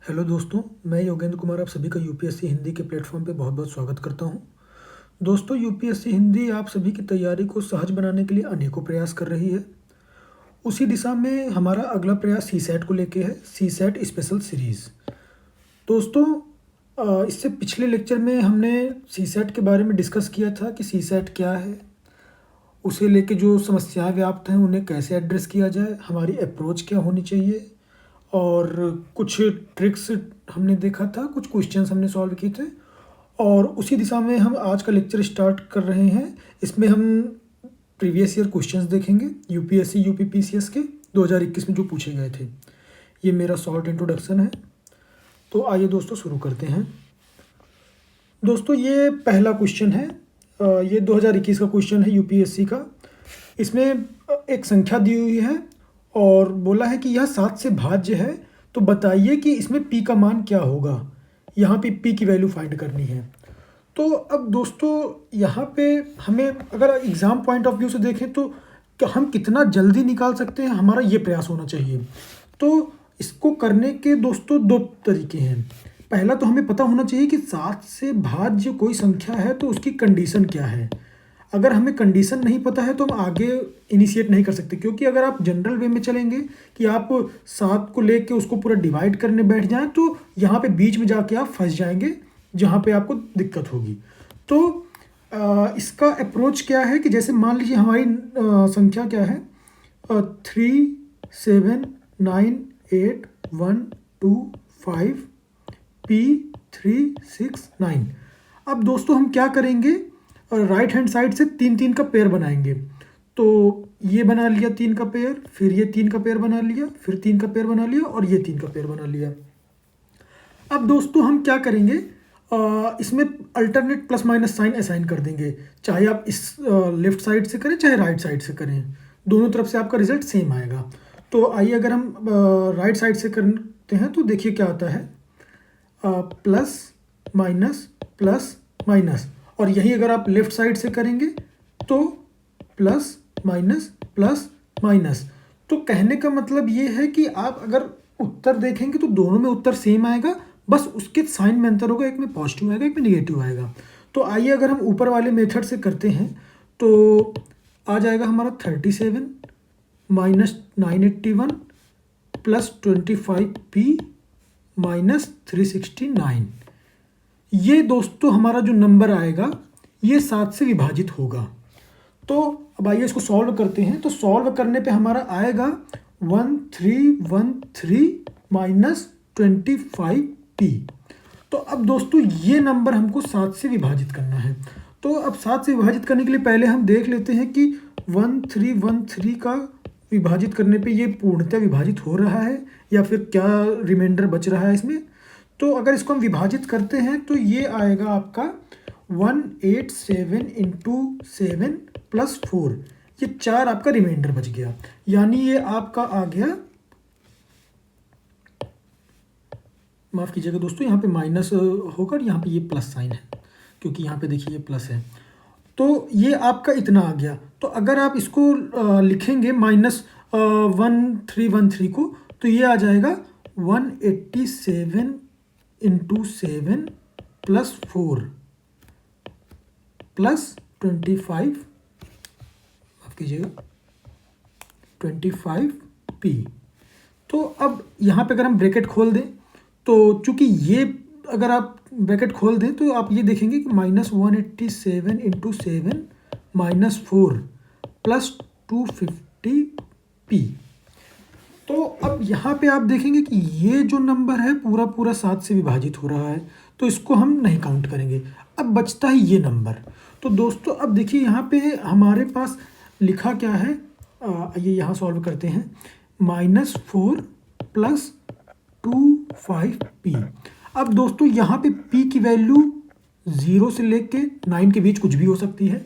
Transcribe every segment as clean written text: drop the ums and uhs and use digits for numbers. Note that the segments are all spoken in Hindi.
हेलो दोस्तों, मैं योगेंद्र कुमार आप सभी का यूपीएससी हिंदी के प्लेटफॉर्म पे बहुत बहुत स्वागत करता हूं। दोस्तों, यूपीएससी हिंदी आप सभी की तैयारी को सहज बनाने के लिए अनेकों प्रयास कर रही है। उसी दिशा में हमारा अगला प्रयास सीसैट को लेके है, सीसैट स्पेशल सीरीज़। दोस्तों, इससे पिछले लेक्चर में हमने सीसैट के बारे में डिस्कस किया था कि सीसैट क्या है, उसे लेके जो समस्याएं व्याप्त हैं उन्हें कैसे एड्रेस किया जाए, हमारी अप्रोच क्या होनी चाहिए, और कुछ ट्रिक्स हमने देखा था, कुछ क्वेश्चंस हमने सॉल्व किए थे। और उसी दिशा में हम आज का लेक्चर स्टार्ट कर रहे हैं। इसमें हम प्रीवियस ईयर क्वेश्चंस देखेंगे यूपीएससी यूपीपीसीएस के 2021 में जो पूछे गए थे। ये मेरा शॉर्ट इंट्रोडक्शन है, तो आइए दोस्तों शुरू करते हैं। दोस्तों, ये पहला क्वेश्चन है, ये 2021 का क्वेश्चन है यूपीएससी का। इसमें एक संख्या दी हुई है और बोला है कि यह 7 से भाज्य है, तो बताइए कि इसमें p का मान क्या होगा। यहाँ पे p की वैल्यू फाइंड करनी है। तो अब दोस्तों, यहाँ पे हमें अगर एग्ज़ाम पॉइंट ऑफ व्यू से देखें तो हम कितना जल्दी निकाल सकते हैं, हमारा ये प्रयास होना चाहिए। तो इसको करने के दोस्तों दो तरीके हैं। पहला तो हमें पता होना चाहिए कि 7 से भाज्य कोई संख्या है तो उसकी कंडीशन क्या है। अगर हमें कंडीशन नहीं पता है तो हम आगे इनिशिएट नहीं कर सकते, क्योंकि अगर आप जनरल वे में चलेंगे कि आप 7 को लेके उसको पूरा डिवाइड करने बैठ जाएं तो यहाँ पे बीच में जाके आप फंस जाएंगे, जहाँ पे आपको दिक्कत होगी। तो इसका अप्रोच क्या है कि जैसे मान लीजिए हमारी संख्या क्या है, 3 7 9 8 1 2 5 P 3 6 9। अब दोस्तों हम क्या करेंगे, राइट हैंड साइड से 3 का पेयर बनाएंगे। तो ये बना लिया 3 का पेयर, फिर ये 3 का पेयर बना लिया, फिर 3 का पेयर बना लिया, और ये 3 का पेयर बना लिया। अब दोस्तों हम क्या करेंगे, इसमें alternate plus minus sign assign कर देंगे, चाहे आप इस लेफ्ट साइड से करें चाहे राइट साइड से करें, दोनों तरफ से आपका रिजल्ट सेम आएगा। तो आइए अगर हम राइट साइड से करते हैं तो देखिए क्या आता है, प्लस माइनस, और यही अगर आप लेफ्ट साइड से करेंगे तो प्लस माइनस। तो कहने का मतलब ये है कि आप अगर उत्तर देखेंगे तो दोनों में उत्तर सेम आएगा, बस उसके साइन में अंतर होगा, एक में पॉजिटिव आएगा एक में निगेटिव आएगा। तो आइए अगर हम ऊपर वाले मेथड से करते हैं तो आ जाएगा हमारा 37 माइनस 981 प्लस 25p माइनस 369। ये दोस्तों हमारा जो नंबर आएगा ये 7 से विभाजित होगा। तो अब आइए इसको सॉल्व करते हैं। तो सॉल्व करने पे हमारा आएगा 1313 माइनस 25p। तो अब दोस्तों ये नंबर हमको 7 से विभाजित करना है। तो अब 7 से विभाजित करने के लिए पहले हम देख लेते हैं कि 1313 का विभाजित करने पे ये पूर्णतः विभाजित हो रहा है या फिर क्या रिमाइंडर बच रहा है इसमें। तो अगर इसको हम विभाजित करते हैं तो ये आएगा आपका 187 इंटू 7 प्लस 4, ये 4 आपका रिमाइंडर बच गया, यानी ये आपका आ गया, माफ़ कीजिएगा दोस्तों, यहाँ पे माइनस होकर यहाँ पे ये प्लस साइन है, क्योंकि यहाँ पे देखिए ये प्लस है। तो ये आपका इतना आ गया। तो अगर आप इसको लिखेंगे -1313 को, तो ये आ जाएगा 187 इंटू 7 प्लस 4 प्लस 25, माफ कीजिएगा 25p। तो अब यहाँ पे अगर हम ब्रैकेट खोल दें तो चूंकि ये अगर आप ब्रैकेट खोल दें तो आप ये देखेंगे कि -187 इंटू 7 माइनस 4 प्लस 250p। तो अब यहाँ पे आप देखेंगे कि ये जो नंबर है पूरा पूरा 7 से विभाजित हो रहा है, तो इसको हम नहीं काउंट करेंगे। अब बचता है ये नंबर। तो दोस्तों अब देखिए यहाँ पे हमारे पास लिखा क्या है, ये यहाँ सॉल्व करते हैं, -4 प्लस 25p। अब दोस्तों यहाँ पे p की वैल्यू 0 से लेके 9 के बीच कुछ भी हो सकती है।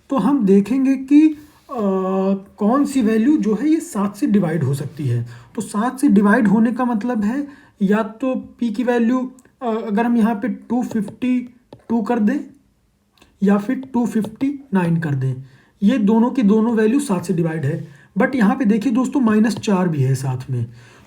तो हम देखेंगे कि कौन सी वैल्यू जो है ये 7 से डिवाइड हो सकती है। तो 7 से डिवाइड होने का मतलब है या तो p की वैल्यू अगर हम यहाँ पे 252 कर दें या फिर 259 कर दें, ये दोनों की दोनों वैल्यू 7 से डिवाइड है। बट यहाँ पे देखिए दोस्तों -4 भी है साथ में,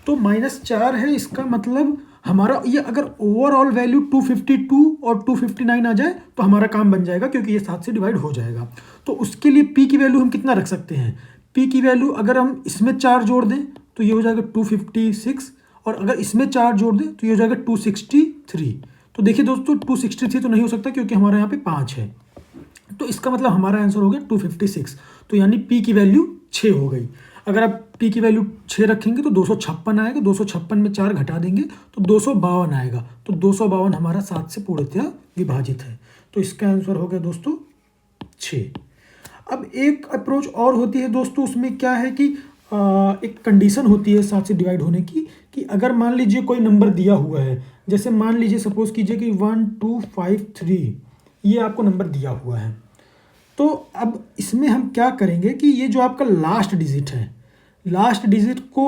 तो -4 है, इसका मतलब हमारा ये अगर ओवरऑल वैल्यू 252 और 259 आ जाए तो हमारा काम बन जाएगा, क्योंकि ये 7 से डिवाइड हो जाएगा। तो उसके लिए p की वैल्यू हम कितना रख सकते हैं? p की वैल्यू अगर हम इसमें 4 जोड़ दें तो ये हो जाएगा 256, और अगर इसमें 4 जोड़ दें तो ये हो जाएगा 263। तो देखिए दोस्तों 263 तो नहीं हो सकता, क्योंकि हमारे यहाँ पे 5 है, तो इसका मतलब हमारा आंसर हो गया 256। तो यानी p की वैल्यू 6 हो गई। अगर आप p की वैल्यू 6 रखेंगे तो 256 आएगा, 256 में 4 घटा देंगे तो 252 आएगा। तो 252 हमारा 7 से पूर्णतः विभाजित है, तो इसका आंसर हो गया दोस्तों 6। अब एक अप्रोच और होती है दोस्तों, उसमें क्या है कि एक कंडीशन होती है 7 से डिवाइड होने की, कि अगर मान लीजिए कोई नंबर दिया हुआ है, जैसे मान लीजिए सपोज कीजिए कि 1253 ये आपको नंबर दिया हुआ है, तो अब इसमें हम क्या करेंगे कि ये जो आपका लास्ट डिजिट है, लास्ट डिजिट को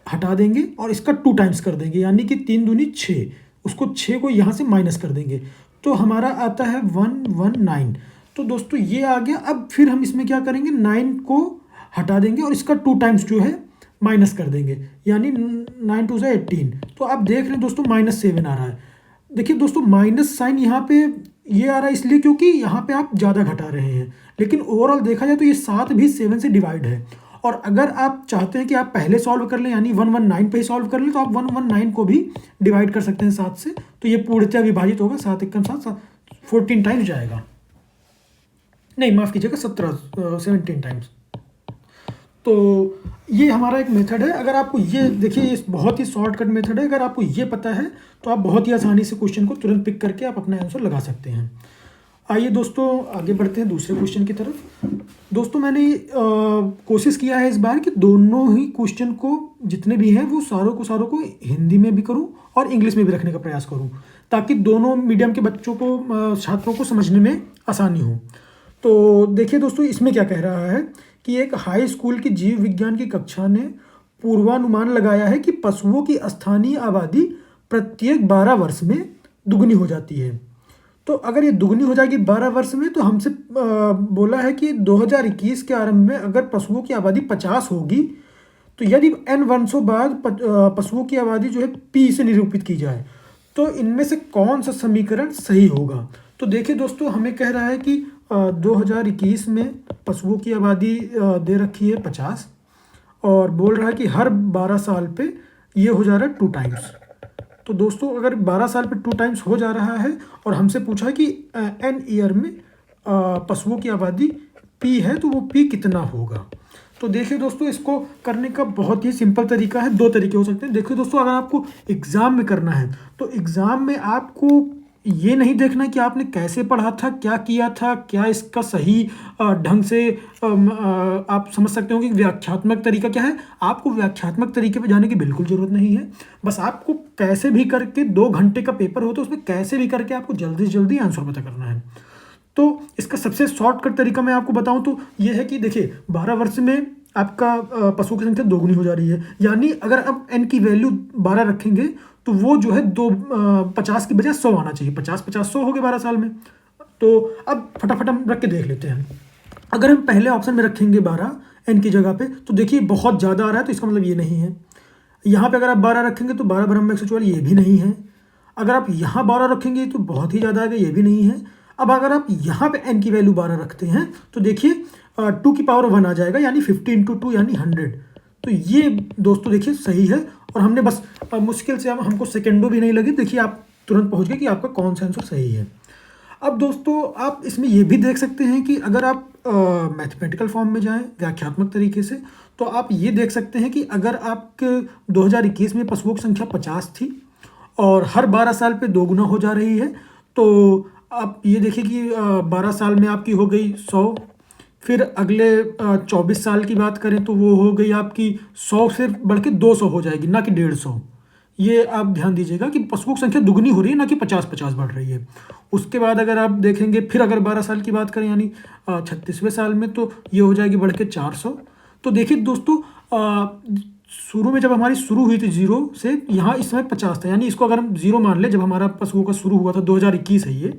हटा देंगे और इसका 2 टाइम्स कर देंगे, यानी कि 3 दूनी 6, उसको 6 को यहाँ से माइनस कर देंगे, तो हमारा आता है 119। तो दोस्तों ये आ गया। अब फिर हम इसमें क्या करेंगे, 9 को हटा देंगे और इसका 2 टाइम्स जो है माइनस कर देंगे, यानी 9 2 18। तो आप देख रहे हैं दोस्तों -7 आ रहा है। देखिए दोस्तों माइनस साइन यहाँ पे ये आ रहा है इसलिए क्योंकि यहाँ पे आप ज़्यादा घटा रहे हैं, लेकिन ओवरऑल देखा जाए तो ये 7 भी 7 से डिवाइड है। और अगर आप चाहते हैं कि आप पहले सॉल्व कर लें, यानी 119 पे ही सॉल्व कर लें, तो आप 119 को भी डिवाइड कर सकते हैं 7 से, तो ये पूर्णतः विभाजित होगा, 7 एकम 7 14 टाइम्स जाएगा, नहीं माफ़ कीजिएगा 17 टाइम्स। तो ये हमारा एक मेथड है। अगर आपको ये देखिए, ये बहुत ही शॉर्टकट मेथड है, अगर आपको ये पता है तो आप बहुत ही आसानी से क्वेश्चन को तुरंत पिक करके आप अपना आंसर लगा सकते हैं। आइए दोस्तों आगे बढ़ते हैं दूसरे क्वेश्चन की तरफ। दोस्तों मैंने कोशिश किया है इस बार कि दोनों ही क्वेश्चन को जितने भी हैं वो सारों को हिंदी में भी करूं और इंग्लिश में भी रखने का प्रयास करूं, ताकि दोनों मीडियम के बच्चों को, छात्रों को समझने में आसानी हो। तो देखिए दोस्तों इसमें क्या कह रहा है कि एक हाई स्कूल की जीव विज्ञान की कक्षा ने पूर्वानुमान लगाया है कि पशुओं की स्थानीय आबादी प्रत्येक 12 वर्ष में दुगनी हो जाती है। तो अगर ये दुगनी हो जाएगी 12 वर्ष में, तो हमसे बोला है कि 2021 के आरंभ में अगर पशुओं की आबादी 50 होगी, तो यदि n वर्षों बाद पशुओं की आबादी जो है p से निरूपित की जाए, तो इनमें से कौन सा समीकरण सही होगा। तो देखिए दोस्तों हमें कह रहा है कि 2021 में पशुओं की आबादी दे रखी है 50, और बोल रहा है कि हर 12 साल पे ये हो जा रहा है 2 टाइम्स। तो दोस्तों अगर 12 साल पे 2 टाइम्स हो जा रहा है और हमसे पूछा है कि n ईयर में पशुओं की आबादी p है, तो वो p कितना होगा। तो देखिए दोस्तों इसको करने का बहुत ही सिंपल तरीका है, 2 तरीके हो सकते हैं। देखिए दोस्तों अगर आपको एग्ज़ाम में करना है, तो एग्ज़ाम में आपको ये नहीं देखना कि आपने कैसे पढ़ा था, क्या किया था, क्या इसका सही ढंग से आप समझ सकते हो कि व्याख्यात्मक तरीका क्या है। आपको व्याख्यात्मक तरीके पे जाने की बिल्कुल ज़रूरत नहीं है। बस आपको कैसे भी करके 2 घंटे का पेपर हो तो उसमें कैसे भी करके आपको जल्दी से जल्दी आंसर पता करना है। तो इसका सबसे शॉर्टकट तरीका मैं आपको बताऊं तो ये है कि देखिए 12 वर्ष में आपका पशुओं की संख्या दोगुनी हो जा रही है, यानी अगर आप n की वैल्यू 12 रखेंगे तो वो जो है 50 की बजाय 100 आना चाहिए। 50 50 100 हो गए 12 साल में। तो अब फटाफट हम रख के देख लेते हैं। अगर हम पहले ऑप्शन में रखेंगे 12 n की जगह पे, तो देखिए बहुत ज़्यादा आ रहा है, तो इसका मतलब ये नहीं है। यहाँ पे अगर आप 12 रखेंगे तो 12 बराबर 144, ये भी नहीं है। अगर आप यहाँ 12 रखेंगे तो बहुत ही ज़्यादा आएगा, ये भी नहीं है। अब अगर आप यहाँ पे n की वैल्यू 12 रखते हैं तो देखिए 2 की पावर 1 आ जाएगा, यानी 50 × 2 यानी 100। तो ये दोस्तों देखिए सही है, और हमने बस मुश्किल से हमको सेकेंडों भी नहीं लगी, देखिए आप तुरंत पहुँच गए कि आपका कौन सा आंसर सही है। अब दोस्तों आप इसमें ये भी देख सकते हैं कि अगर आप मैथमेटिकल फॉर्म में जाएं व्याख्यात्मक तरीके से, तो आप ये देख सकते हैं कि अगर आपके 2021 में पशुओं की संख्या 50 थी और हर 12 साल पे 2 गुना हो जा रही है, तो आप ये देखिए कि 12 साल में आपकी हो गई 100, फिर अगले 24 साल की बात करें तो वो हो गई आपकी 100 से बढ़ के 200 हो जाएगी, ना कि 150। ये आप ध्यान दीजिएगा कि पशुओं की संख्या दुगनी हो रही है, ना कि 50-50 बढ़ रही है। उसके बाद अगर आप देखेंगे, फिर अगर 12 साल की बात करें यानी 36वें साल में, तो ये हो जाएगी बढ़ के 400। तो देखिए दोस्तों शुरू में जब हमारी शुरू हुई थी 0 से, यहाँ इस समय 50 था, यानी इसको अगर हम 0 मान लें, जब हमारा पशुओं का शुरू हुआ था 2021 है ये,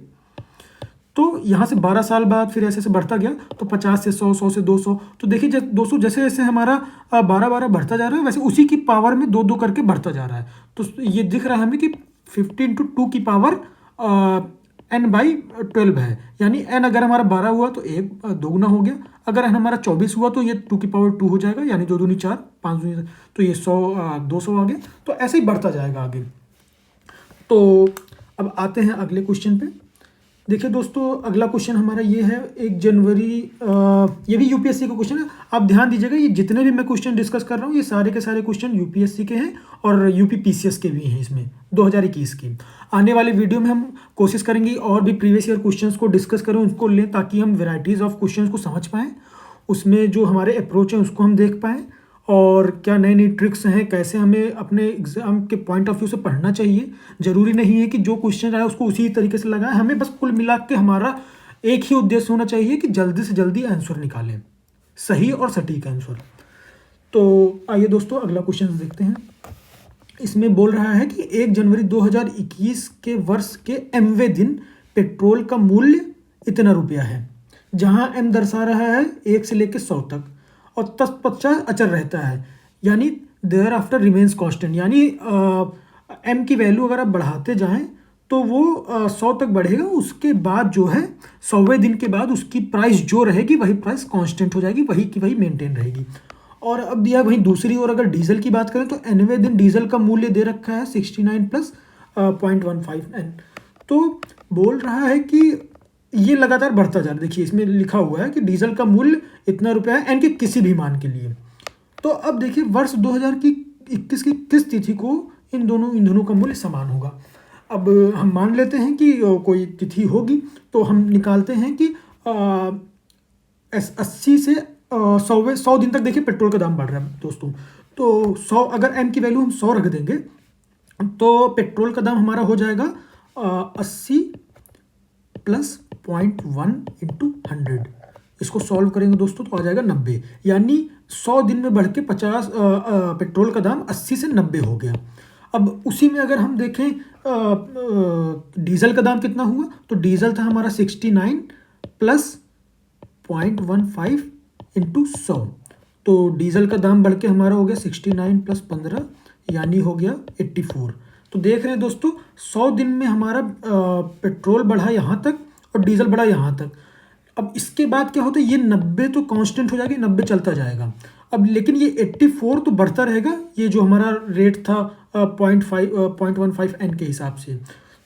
तो यहाँ से 12 साल बाद फिर ऐसे ऐसे बढ़ता गया, तो 50 से 100, 100 से 200। तो देखिए दोस्तों जैसे जैसे हमारा 12 बढ़ता जा रहा है, वैसे उसी की पावर में 2 2 करके बढ़ता जा रहा है। तो ये दिख रहा है हमें कि 50 × 2 की पावर n/12 है। यानी n अगर हमारा 12 हुआ तो 1 दोगुना हो गया, अगर हमारा 24 हुआ तो ये 2 की पावर 2 हो जाएगा, यानी 2 दूनी 4, 5 दूनी, तो ये 100 200 आ गया। तो ऐसे ही बढ़ता जाएगा आगे। तो अब आते हैं अगले क्वेश्चन पे। देखिए दोस्तों अगला क्वेश्चन हमारा ये है 1 जनवरी, ये भी यूपीएससी का क्वेश्चन है। आप ध्यान दीजिएगा, ये जितने भी मैं क्वेश्चन डिस्कस कर रहा हूँ ये सारे के सारे क्वेश्चन यूपीएससी के हैं और यूपी पीसीएस के भी हैं इसमें 2021 के। आने वाले वीडियो में हम कोशिश करेंगे और भी प्रीवियस ईयर क्वेश्चंस को डिस्कस करें, उसको लें, ताकि हम वेराइटीज़ ऑफ क्वेश्चंस को समझ पाएँ, उसमें जो हमारे अप्रोच हैं उसको हम देख पाएँ, और क्या नई नई ट्रिक्स हैं, कैसे हमें अपने एग्ज़ाम के पॉइंट ऑफ व्यू से पढ़ना चाहिए। ज़रूरी नहीं है कि जो क्वेश्चन आए उसको उसी तरीके से लगाएं, हमें बस कुल मिला के हमारा एक ही उद्देश्य होना चाहिए कि जल्दी से जल्दी आंसर निकालें, सही और सटीक आंसर। तो आइए दोस्तों अगला क्वेश्चन देखते हैं। इसमें बोल रहा है कि 1 जनवरी 2021 के वर्ष के mवें दिन पेट्रोल का मूल्य इतना रुपया है, जहां m दर्शा रहा है 1 से लेकर 100 तक और तत्पश्चात अचर रहता है, यानी देयर आफ्टर रिमेन्स कांस्टेंट। यानी m की वैल्यू अगर आप बढ़ाते जाएं तो वो 100 तक बढ़ेगा, उसके बाद जो है 100वें दिन के बाद उसकी प्राइस जो रहेगी वही प्राइस कांस्टेंट हो जाएगी, वही की वही मेंटेन रहेगी। और अब दिया वहीं दूसरी ओर अगर डीजल की बात करें तो nवें दिन डीजल का मूल्य दे रखा है 69 + 0.15 n। तो बोल रहा है कि ये लगातार बढ़ता जा रहा है। देखिए इसमें लिखा हुआ है कि डीजल का मूल्य इतना रुपया है n के किसी भी मान के लिए। तो अब देखिए वर्ष 2021 की किस तिथि को इन दोनों ईंधनों का मूल्य समान होगा। अब हम मान लेते हैं कि कोई तिथि होगी, तो हम निकालते हैं कि 80 से 100 दिन तक देखिए पेट्रोल का दाम बढ़ रहा है दोस्तों। तो 100 अगर m की वैल्यू हम 100 रख देंगे तो पेट्रोल का दाम हमारा हो जाएगा 80 + 0.1 × 100। इसको सॉल्व करेंगे दोस्तों तो आ जाएगा 90, यानी 100 दिन में बढ़ के 50 पेट्रोल का दाम 80 से 90 हो गया। अब उसी में अगर हम देखें डीजल का दाम कितना हुआ, तो डीजल था हमारा 69 + 0.15 × 100। तो डीजल का दाम बढ़ के हमारा हो गया 69 + 15, यानी हो गया 84। तो देख रहे हैं दोस्तों 100 दिन में हमारा पेट्रोल बढ़ा यहाँ तक और डीजल बढ़ा यहाँ तक। अब इसके बाद क्या होता है, ये 90 तो कांस्टेंट हो जाएगी, 90 चलता जाएगा। अब लेकिन ये 84 तो बढ़ता रहेगा, ये जो हमारा रेट था 0.15 n के हिसाब से।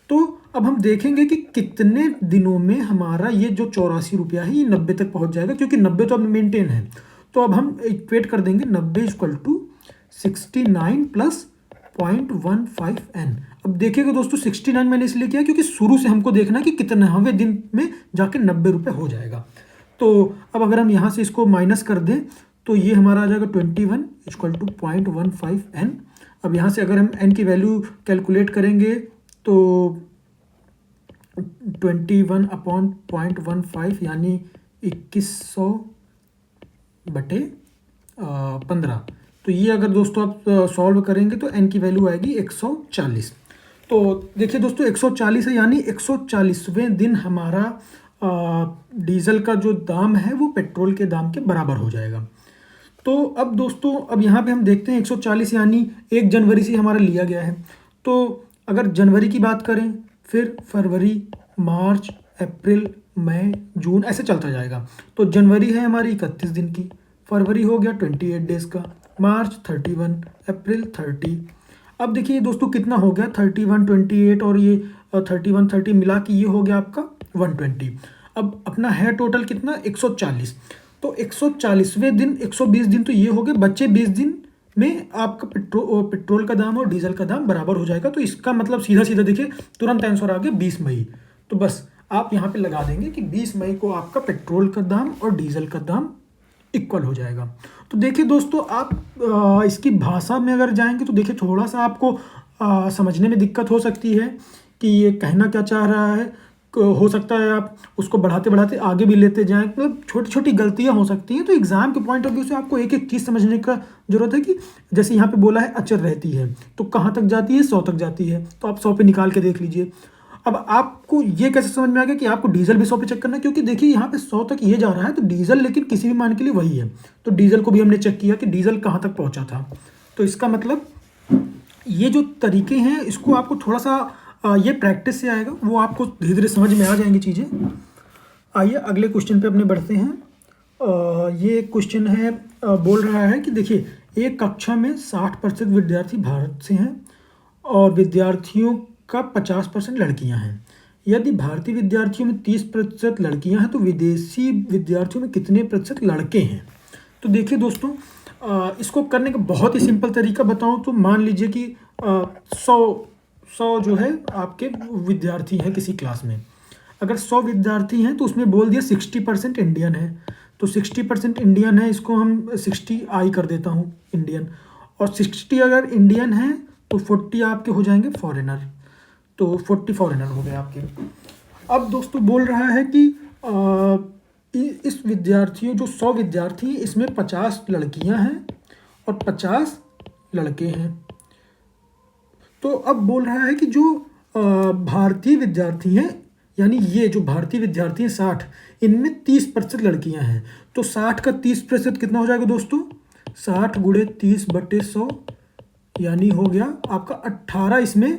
तो अब हम देखेंगे कि कितने दिनों में हमारा ये जो 84 रुपया है ये 90 तक पहुंच जाएगा, क्योंकि 90 तो अब मेंटेन है। तो अब हम इक्वेट कर देंगे 90 = 69 + 0.15 n। अब देखिएगा दोस्तों 69 मैंने इसलिए किया क्योंकि शुरू से हमको देखना है कि कितने दिन में जाके 90 रुपये हो जाएगा। तो अब अगर हम यहाँ से इसको माइनस कर दें तो ये हमारा आ जाएगा 21 = 0.15 n। अब यहाँ से अगर हम n की वैल्यू कैलकुलेट करेंगे तो 21/0.15 यानी 2100/15। तो ये अगर दोस्तों आप सॉल्व करेंगे तो n की वैल्यू आएगी 140। तो देखिए दोस्तों 140 है, यानी 140वें दिन हमारा डीजल का जो दाम है वो पेट्रोल के दाम के बराबर हो जाएगा। तो अब दोस्तों अब यहाँ पे हम देखते हैं 140 यानी 1 जनवरी से हमारा लिया गया है। तो अगर जनवरी की बात करें, फिर फरवरी, मार्च, अप्रैल, मई, जून, ऐसे चलता जाएगा। तो जनवरी है हमारी 31 दिन की, फरवरी हो गया 28 डेज़ का, मार्च 31, अप्रैल 30। अब देखिए दोस्तों कितना हो गया 31, 28 और ये 31, 30 मिला के ये हो गया आपका 120। अब अपना है टोटल कितना 140। तो 140वें दिन 120 दिन तो ये हो गए, बच्चे 20 दिन में आपका पेट्रोल का दाम और डीजल का दाम बराबर हो जाएगा। तो इसका मतलब सीधा सीधा देखिए तुरंत आंसर आ गया 20 मई। तो बस आप यहाँ पे लगा देंगे कि 20 मई को आपका पेट्रोल का दाम और डीजल का दाम इक्वल हो जाएगा। तो देखिए दोस्तों आप इसकी भाषा में अगर जाएंगे तो देखिए थोड़ा सा आपको समझने में दिक्कत हो सकती है कि ये कहना क्या चाह रहा है। हो सकता है आप उसको बढ़ाते बढ़ाते आगे भी लेते जाएं, मतलब छोटी छोटी गलतियां हो सकती हैं। तो एग्जाम के पॉइंट ऑफ व्यू से आपको एक एक चीज़ समझने का जरूरत है कि जैसे यहाँ पे बोला है अचर रहती है, तो कहाँ तक जाती है 100 तक जाती है, तो आप 100 पे निकाल के देख लीजिए। अब आपको ये कैसे समझ में आ गया कि आपको डीजल भी 100 पे चेक करना है, क्योंकि देखिए यहाँ पे 100 तक ये जा रहा है तो डीजल लेकिन किसी भी मान के लिए वही है, तो डीजल को भी हमने चेक किया कि डीजल कहाँ तक पहुँचा था। तो इसका मतलब ये जो तरीके हैं इसको आपको थोड़ा सा ये प्रैक्टिस से आएगा, वो आपको धीरे धीरे समझ में आ जाएंगी चीज़ें। आइए अगले क्वेश्चन पे अपने बढ़ते हैं। ये क्वेश्चन है, बोल रहा है कि देखिए एक कक्षा में 60% विद्यार्थी भारत से हैं और विद्यार्थियों का 50% लड़कियां हैं। यदि भारतीय विद्यार्थियों में 30% लड़कियां हैं तो विदेशी विद्यार्थियों में कितने प्रतिशत लड़के हैं। तो देखिए दोस्तों, इसको करने का बहुत ही सिंपल तरीका बताऊं तो मान लीजिए कि 100 जो है आपके विद्यार्थी हैं किसी क्लास में। अगर 100 विद्यार्थी हैं तो उसमें बोल दिया 60% इंडियन है, तो 60% इंडियन है, इसको हम 60 आई कर देता हूँ इंडियन, और 60 अगर इंडियन है तो 40 आपके हो जाएंगे फॉरेनर, तो 40 फॉरेनर हो गए आपके। अब दोस्तों बोल रहा है कि इस विद्यार्थियों जो 100 विद्यार्थी हैं इसमें 50 लड़कियां हैं और 50 लड़के हैं। तो अब बोल रहा है कि जो भारतीय विद्यार्थी हैं, यानी ये जो भारतीय विद्यार्थी हैं 60, इनमें 30% लड़कियां हैं, तो 60 का 30% कितना हो जाएगा दोस्तों, 60 गुणे 30/100 यानी हो गया आपका 18 इसमें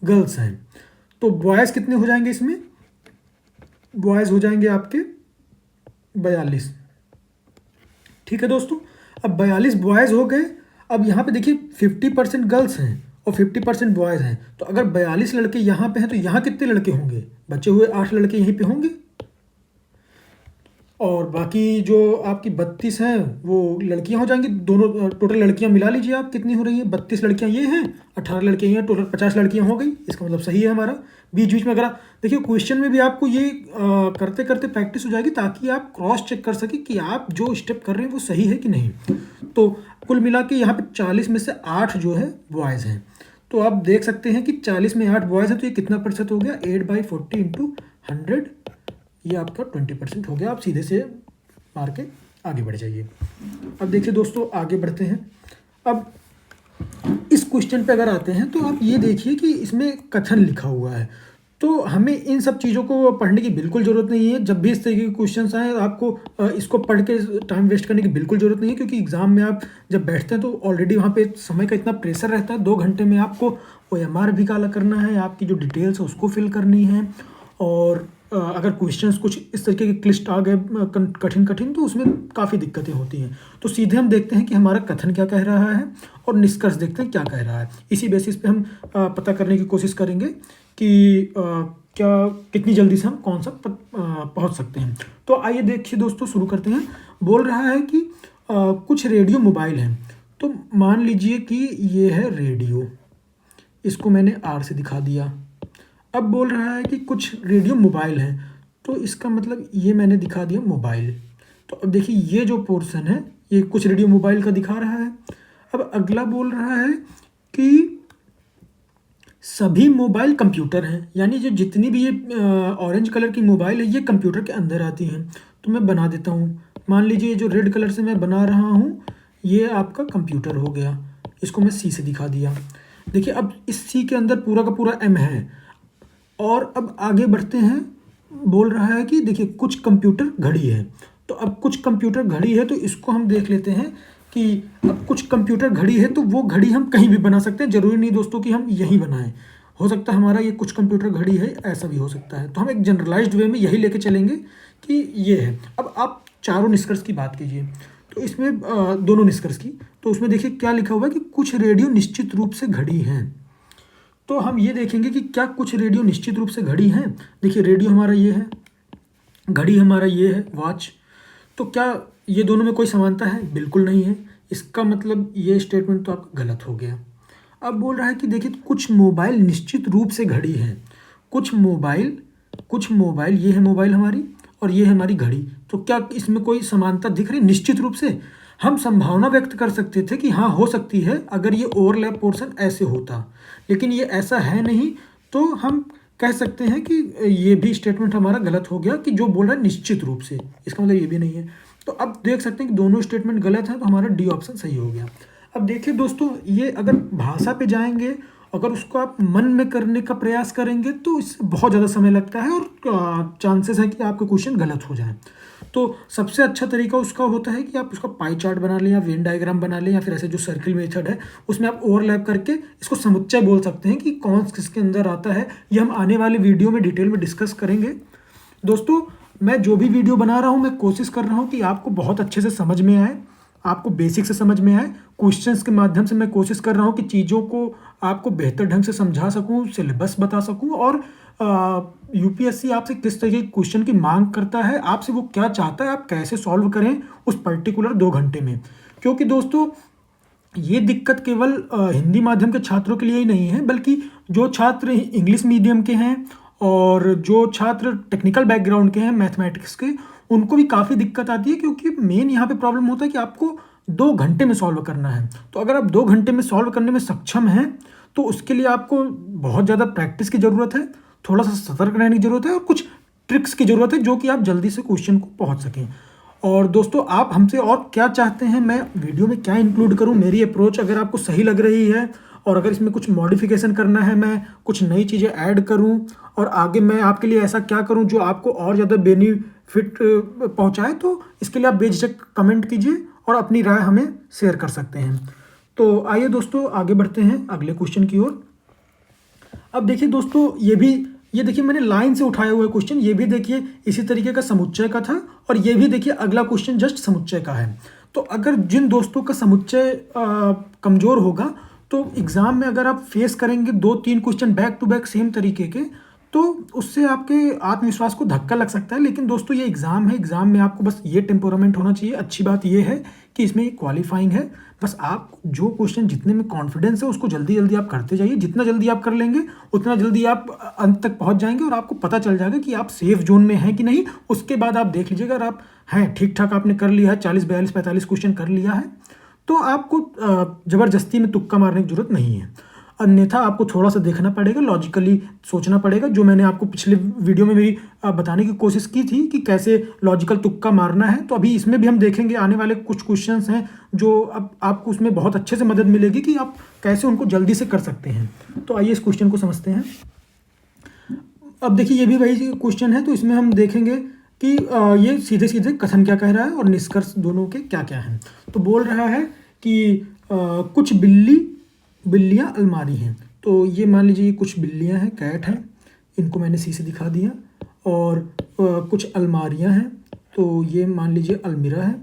गर्ल्स हैं। तो बॉयज़ कितने हो जाएंगे इसमें, बॉयज़ हो जाएंगे आपके 42। ठीक है दोस्तों, अब 42 बॉयज़ हो गए। अब यहाँ पे देखिए 50% गर्ल्स हैं और 50% बॉयज़ हैं, तो अगर 42 लड़के यहाँ पे हैं तो यहाँ कितने लड़के होंगे, बचे हुए 8 लड़के यहीं पे होंगे, और बाकी जो आपकी 32 हैं वो लड़कियां हो जाएंगी। दोनों टोटल लड़कियां मिला लीजिए आप, कितनी हो रही है, 32 लड़कियां ये हैं, 18 लड़के ये हैं, टोटल 50 लड़कियां हो गई। इसका मतलब सही है हमारा। बीच बीच में अगर देखिए क्वेश्चन में भी आपको ये करते करते प्रैक्टिस हो जाएगी, ताकि आप क्रॉस चेक कर सकें कि आप जो स्टेप कर रहे हैं वो सही है कि नहीं। तो कुल मिला के यहाँ पर 40 में से 8 जो है बॉयज़ हैं, तो आप देख सकते हैं कि 40 में 8 बॉयज़ हैं, तो ये कितना प्रतिशत हो गया, 8/40 × 100, ये आपका 20% हो गया। आप सीधे से मार के आगे बढ़ जाइए। अब देखिए दोस्तों आगे बढ़ते हैं। अब इस क्वेश्चन पे अगर आते हैं तो आप ये देखिए कि इसमें कथन लिखा हुआ है, तो हमें इन सब चीज़ों को पढ़ने की बिल्कुल ज़रूरत नहीं है। जब भी इस तरीके के क्वेश्चंस आए आपको इसको पढ़ के टाइम वेस्ट करने की बिल्कुल ज़रूरत नहीं है, क्योंकि एग्ज़ाम में आप जब बैठते हैं तो ऑलरेडी वहाँ पे समय का इतना प्रेशर रहता है। 2 घंटे में आपको OMR भी काला करना है, आपकी जो डिटेल्स है उसको फिल करनी है, और अगर क्वेश्चंस कुछ इस तरीके के क्लिष्ट आ गए कठिन तो उसमें काफ़ी दिक्कतें होती हैं। तो सीधे हम देखते हैं कि हमारा कथन क्या कह रहा है और निष्कर्ष देखते हैं क्या कह रहा है। इसी बेसिस पे हम पता करने की कोशिश करेंगे कि क्या कितनी जल्दी से हम कौन सा पहुंच सकते हैं। तो आइए देखिए दोस्तों शुरू करते हैं। बोल रहा है कि कुछ रेडियो मोबाइल हैं, तो मान लीजिए कि ये है रेडियो, इसको मैंने R से दिखा दिया। अब बोल रहा है कि कुछ रेडियो मोबाइल हैं, तो इसका मतलब ये मैंने दिखा दिया मोबाइल। तो अब देखिए ये जो पोर्शन है ये कुछ रेडियो मोबाइल का दिखा रहा है। अब अगला बोल रहा है कि सभी मोबाइल कंप्यूटर हैं, यानी जो जितनी भी ये ऑरेंज कलर की मोबाइल है ये कंप्यूटर के अंदर आती हैं। तो मैं बना देता हूँ, मान लीजिए जो रेड कलर से मैं बना रहा हूँ ये आपका कंप्यूटर हो गया, इसको मैं C से दिखा दिया। देखिए अब इस C के अंदर पूरा का पूरा M है। और अब आगे बढ़ते हैं, बोल रहा है कि देखिए कुछ कंप्यूटर घड़ी है, तो अब कुछ कंप्यूटर घड़ी है तो इसको हम देख लेते हैं कि अब कुछ कंप्यूटर घड़ी है तो वो घड़ी हम कहीं भी बना सकते हैं, ज़रूरी नहीं दोस्तों कि हम यही बनाएं। हो सकता है हमारा ये कुछ कंप्यूटर घड़ी है, ऐसा भी हो सकता है। तो हम एक जनरलाइज्ड वे में यही लेके चलेंगे कि ये है। अब आप चारों निष्कर्ष की बात कीजिए, तो इसमें दोनों निष्कर्ष की, तो उसमें देखिए क्या लिखा हुआ है कि कुछ रेडियो निश्चित रूप से घड़ी हैं। तो हम ये देखेंगे कि क्या कुछ रेडियो निश्चित रूप से घड़ी हैं। देखिए रेडियो हमारा ये है, घड़ी हमारा ये है वॉच, तो क्या ये दोनों में कोई समानता है, बिल्कुल नहीं है। इसका मतलब ये स्टेटमेंट तो आपका गलत हो गया। अब बोल रहा है कि देखिए कुछ मोबाइल निश्चित रूप से घड़ी हैं, कुछ मोबाइल ये है मोबाइल हमारी और ये है हमारी घड़ी, तो क्या इसमें कोई समानता दिख रही निश्चित रूप से। हम संभावना व्यक्त कर सकते थे कि हाँ हो सकती है अगर ये ओवरलैप पोर्शन ऐसे होता, लेकिन ये ऐसा है नहीं, तो हम कह सकते हैं कि ये भी स्टेटमेंट हमारा गलत हो गया कि जो बोल रहा है निश्चित रूप से, इसका मतलब ये भी नहीं है। तो अब देख सकते हैं कि दोनों स्टेटमेंट गलत हैं, तो हमारा D ऑप्शन सही हो गया। अब देखिए दोस्तों, ये अगर भाषा पे जाएंगे अगर उसको आप मन में करने का प्रयास करेंगे तो इससे बहुत ज़्यादा समय लगता है और चांसेस है कि आपके क्वेश्चन गलत हो जाए। तो सबसे अच्छा तरीका उसका होता है कि आप उसका पाई चार्ट बना लें या वेन डायग्राम बना लें, या फिर ऐसे जो सर्किल मेथड है उसमें आप ओवरलैप करके इसको समुच्चय बोल सकते हैं कि कौन किसके अंदर आता है। ये हम आने वाले वीडियो में डिटेल में डिस्कस करेंगे। दोस्तों, मैं जो भी वीडियो बना रहा हूँ मैं कोशिश कर रहा हूँ कि आपको बहुत अच्छे से समझ में आए, आपको बेसिक से समझ में आए। क्वेश्चंस के माध्यम से मैं कोशिश कर रहा हूँ कि चीज़ों को आपको बेहतर ढंग से समझा सकूँ, सिलेबस बता सकूँ, और यूपीएससी आपसे किस तरीके के क्वेश्चन की मांग करता है, आपसे वो क्या चाहता है, आप कैसे सॉल्व करें उस पर्टिकुलर 2 घंटे में। क्योंकि दोस्तों, ये दिक्कत केवल हिंदी माध्यम के छात्रों के लिए ही नहीं है, बल्कि जो छात्र इंग्लिश मीडियम के हैं और जो छात्र टेक्निकल बैकग्राउंड के हैं, मैथमेटिक्स के, उनको भी काफ़ी दिक्कत आती है। क्योंकि मेन यहाँ पे प्रॉब्लम होता है कि आपको 2 घंटे में सॉल्व करना है। तो अगर आप 2 घंटे में सॉल्व करने में सक्षम हैं तो उसके लिए आपको बहुत ज़्यादा प्रैक्टिस की ज़रूरत है, थोड़ा सा सतर्क रहने की ज़रूरत है, और कुछ ट्रिक्स की ज़रूरत है जो कि आप जल्दी से क्वेश्चन को पहुँच सकें। और दोस्तों, आप हमसे और क्या चाहते हैं, मैं वीडियो में क्या इंक्लूड करूं, मेरी अप्रोच अगर आपको सही लग रही है और अगर इसमें कुछ मॉडिफिकेशन करना है, मैं कुछ नई चीज़ें ऐड करूं, और आगे मैं आपके लिए ऐसा क्या करूं जो आपको और ज़्यादा बेनिफिट पहुंचाए, तो इसके लिए आप बेझिझक कमेंट कीजिए और अपनी राय हमें शेयर कर सकते हैं। तो आइए दोस्तों, आगे बढ़ते हैं अगले क्वेश्चन की ओर। अब देखिए दोस्तों, ये देखिए मैंने लाइन से उठाया हुआ क्वेश्चन, ये भी देखिए इसी तरीके का समुच्चय का था, और ये भी देखिए अगला क्वेश्चन जस्ट समुच्चय का है। तो अगर जिन दोस्तों का समुच्चय कमज़ोर होगा, तो एग्ज़ाम में अगर आप फेस करेंगे 2-3 question back to back same तरीके के, तो उससे आपके आत्मविश्वास को धक्का लग सकता है। लेकिन दोस्तों, ये एग्ज़ाम है, एग्ज़ाम में आपको बस ये टेम्परामेंट होना चाहिए। अच्छी बात ये है कि इसमें क्वालिफाइंग है। बस आप जो क्वेश्चन जितने में कॉन्फिडेंस है उसको जल्दी जल्दी आप करते जाइए। जितना जल्दी आप कर लेंगे उतना जल्दी आप अंत तक पहुंच जाएंगे और आपको पता चल जाएगा कि आप सेफ जोन में हैं कि नहीं। उसके बाद आप देख लीजिएगा, अगर आप हैं ठीक ठाक, आपने कर लिया है 40, 42, 45 क्वेश्चन कर लिया है, तो आपको ज़बरदस्ती में तुक्का मारने की जरूरत नहीं है। अन्यथा आपको थोड़ा सा देखना पड़ेगा, लॉजिकली सोचना पड़ेगा, जो मैंने आपको पिछले वीडियो में भी बताने की कोशिश की थी कि कैसे लॉजिकल तुक्का मारना है। तो अभी इसमें भी हम देखेंगे, आने वाले कुछ क्वेश्चंस हैं जो अब आपको उसमें बहुत अच्छे से मदद मिलेगी कि आप कैसे उनको जल्दी से कर सकते हैं। तो आइए इस क्वेश्चन को समझते हैं। अब देखिए, ये भी वही क्वेश्चन है, तो इसमें हम देखेंगे कि ये सीधे सीधे कथन क्या कह रहा है और निष्कर्ष दोनों के क्या क्या हैं। तो बोल रहा है कि कुछ बिल्लियाँ अलमारी हैं। तो ये मान लीजिए कुछ बिल्लियाँ हैं, कैट हैं, इनको मैंने सी से दिखा दिया, और कुछ अलमारियाँ हैं, तो ये मान लीजिए अलमीरा है,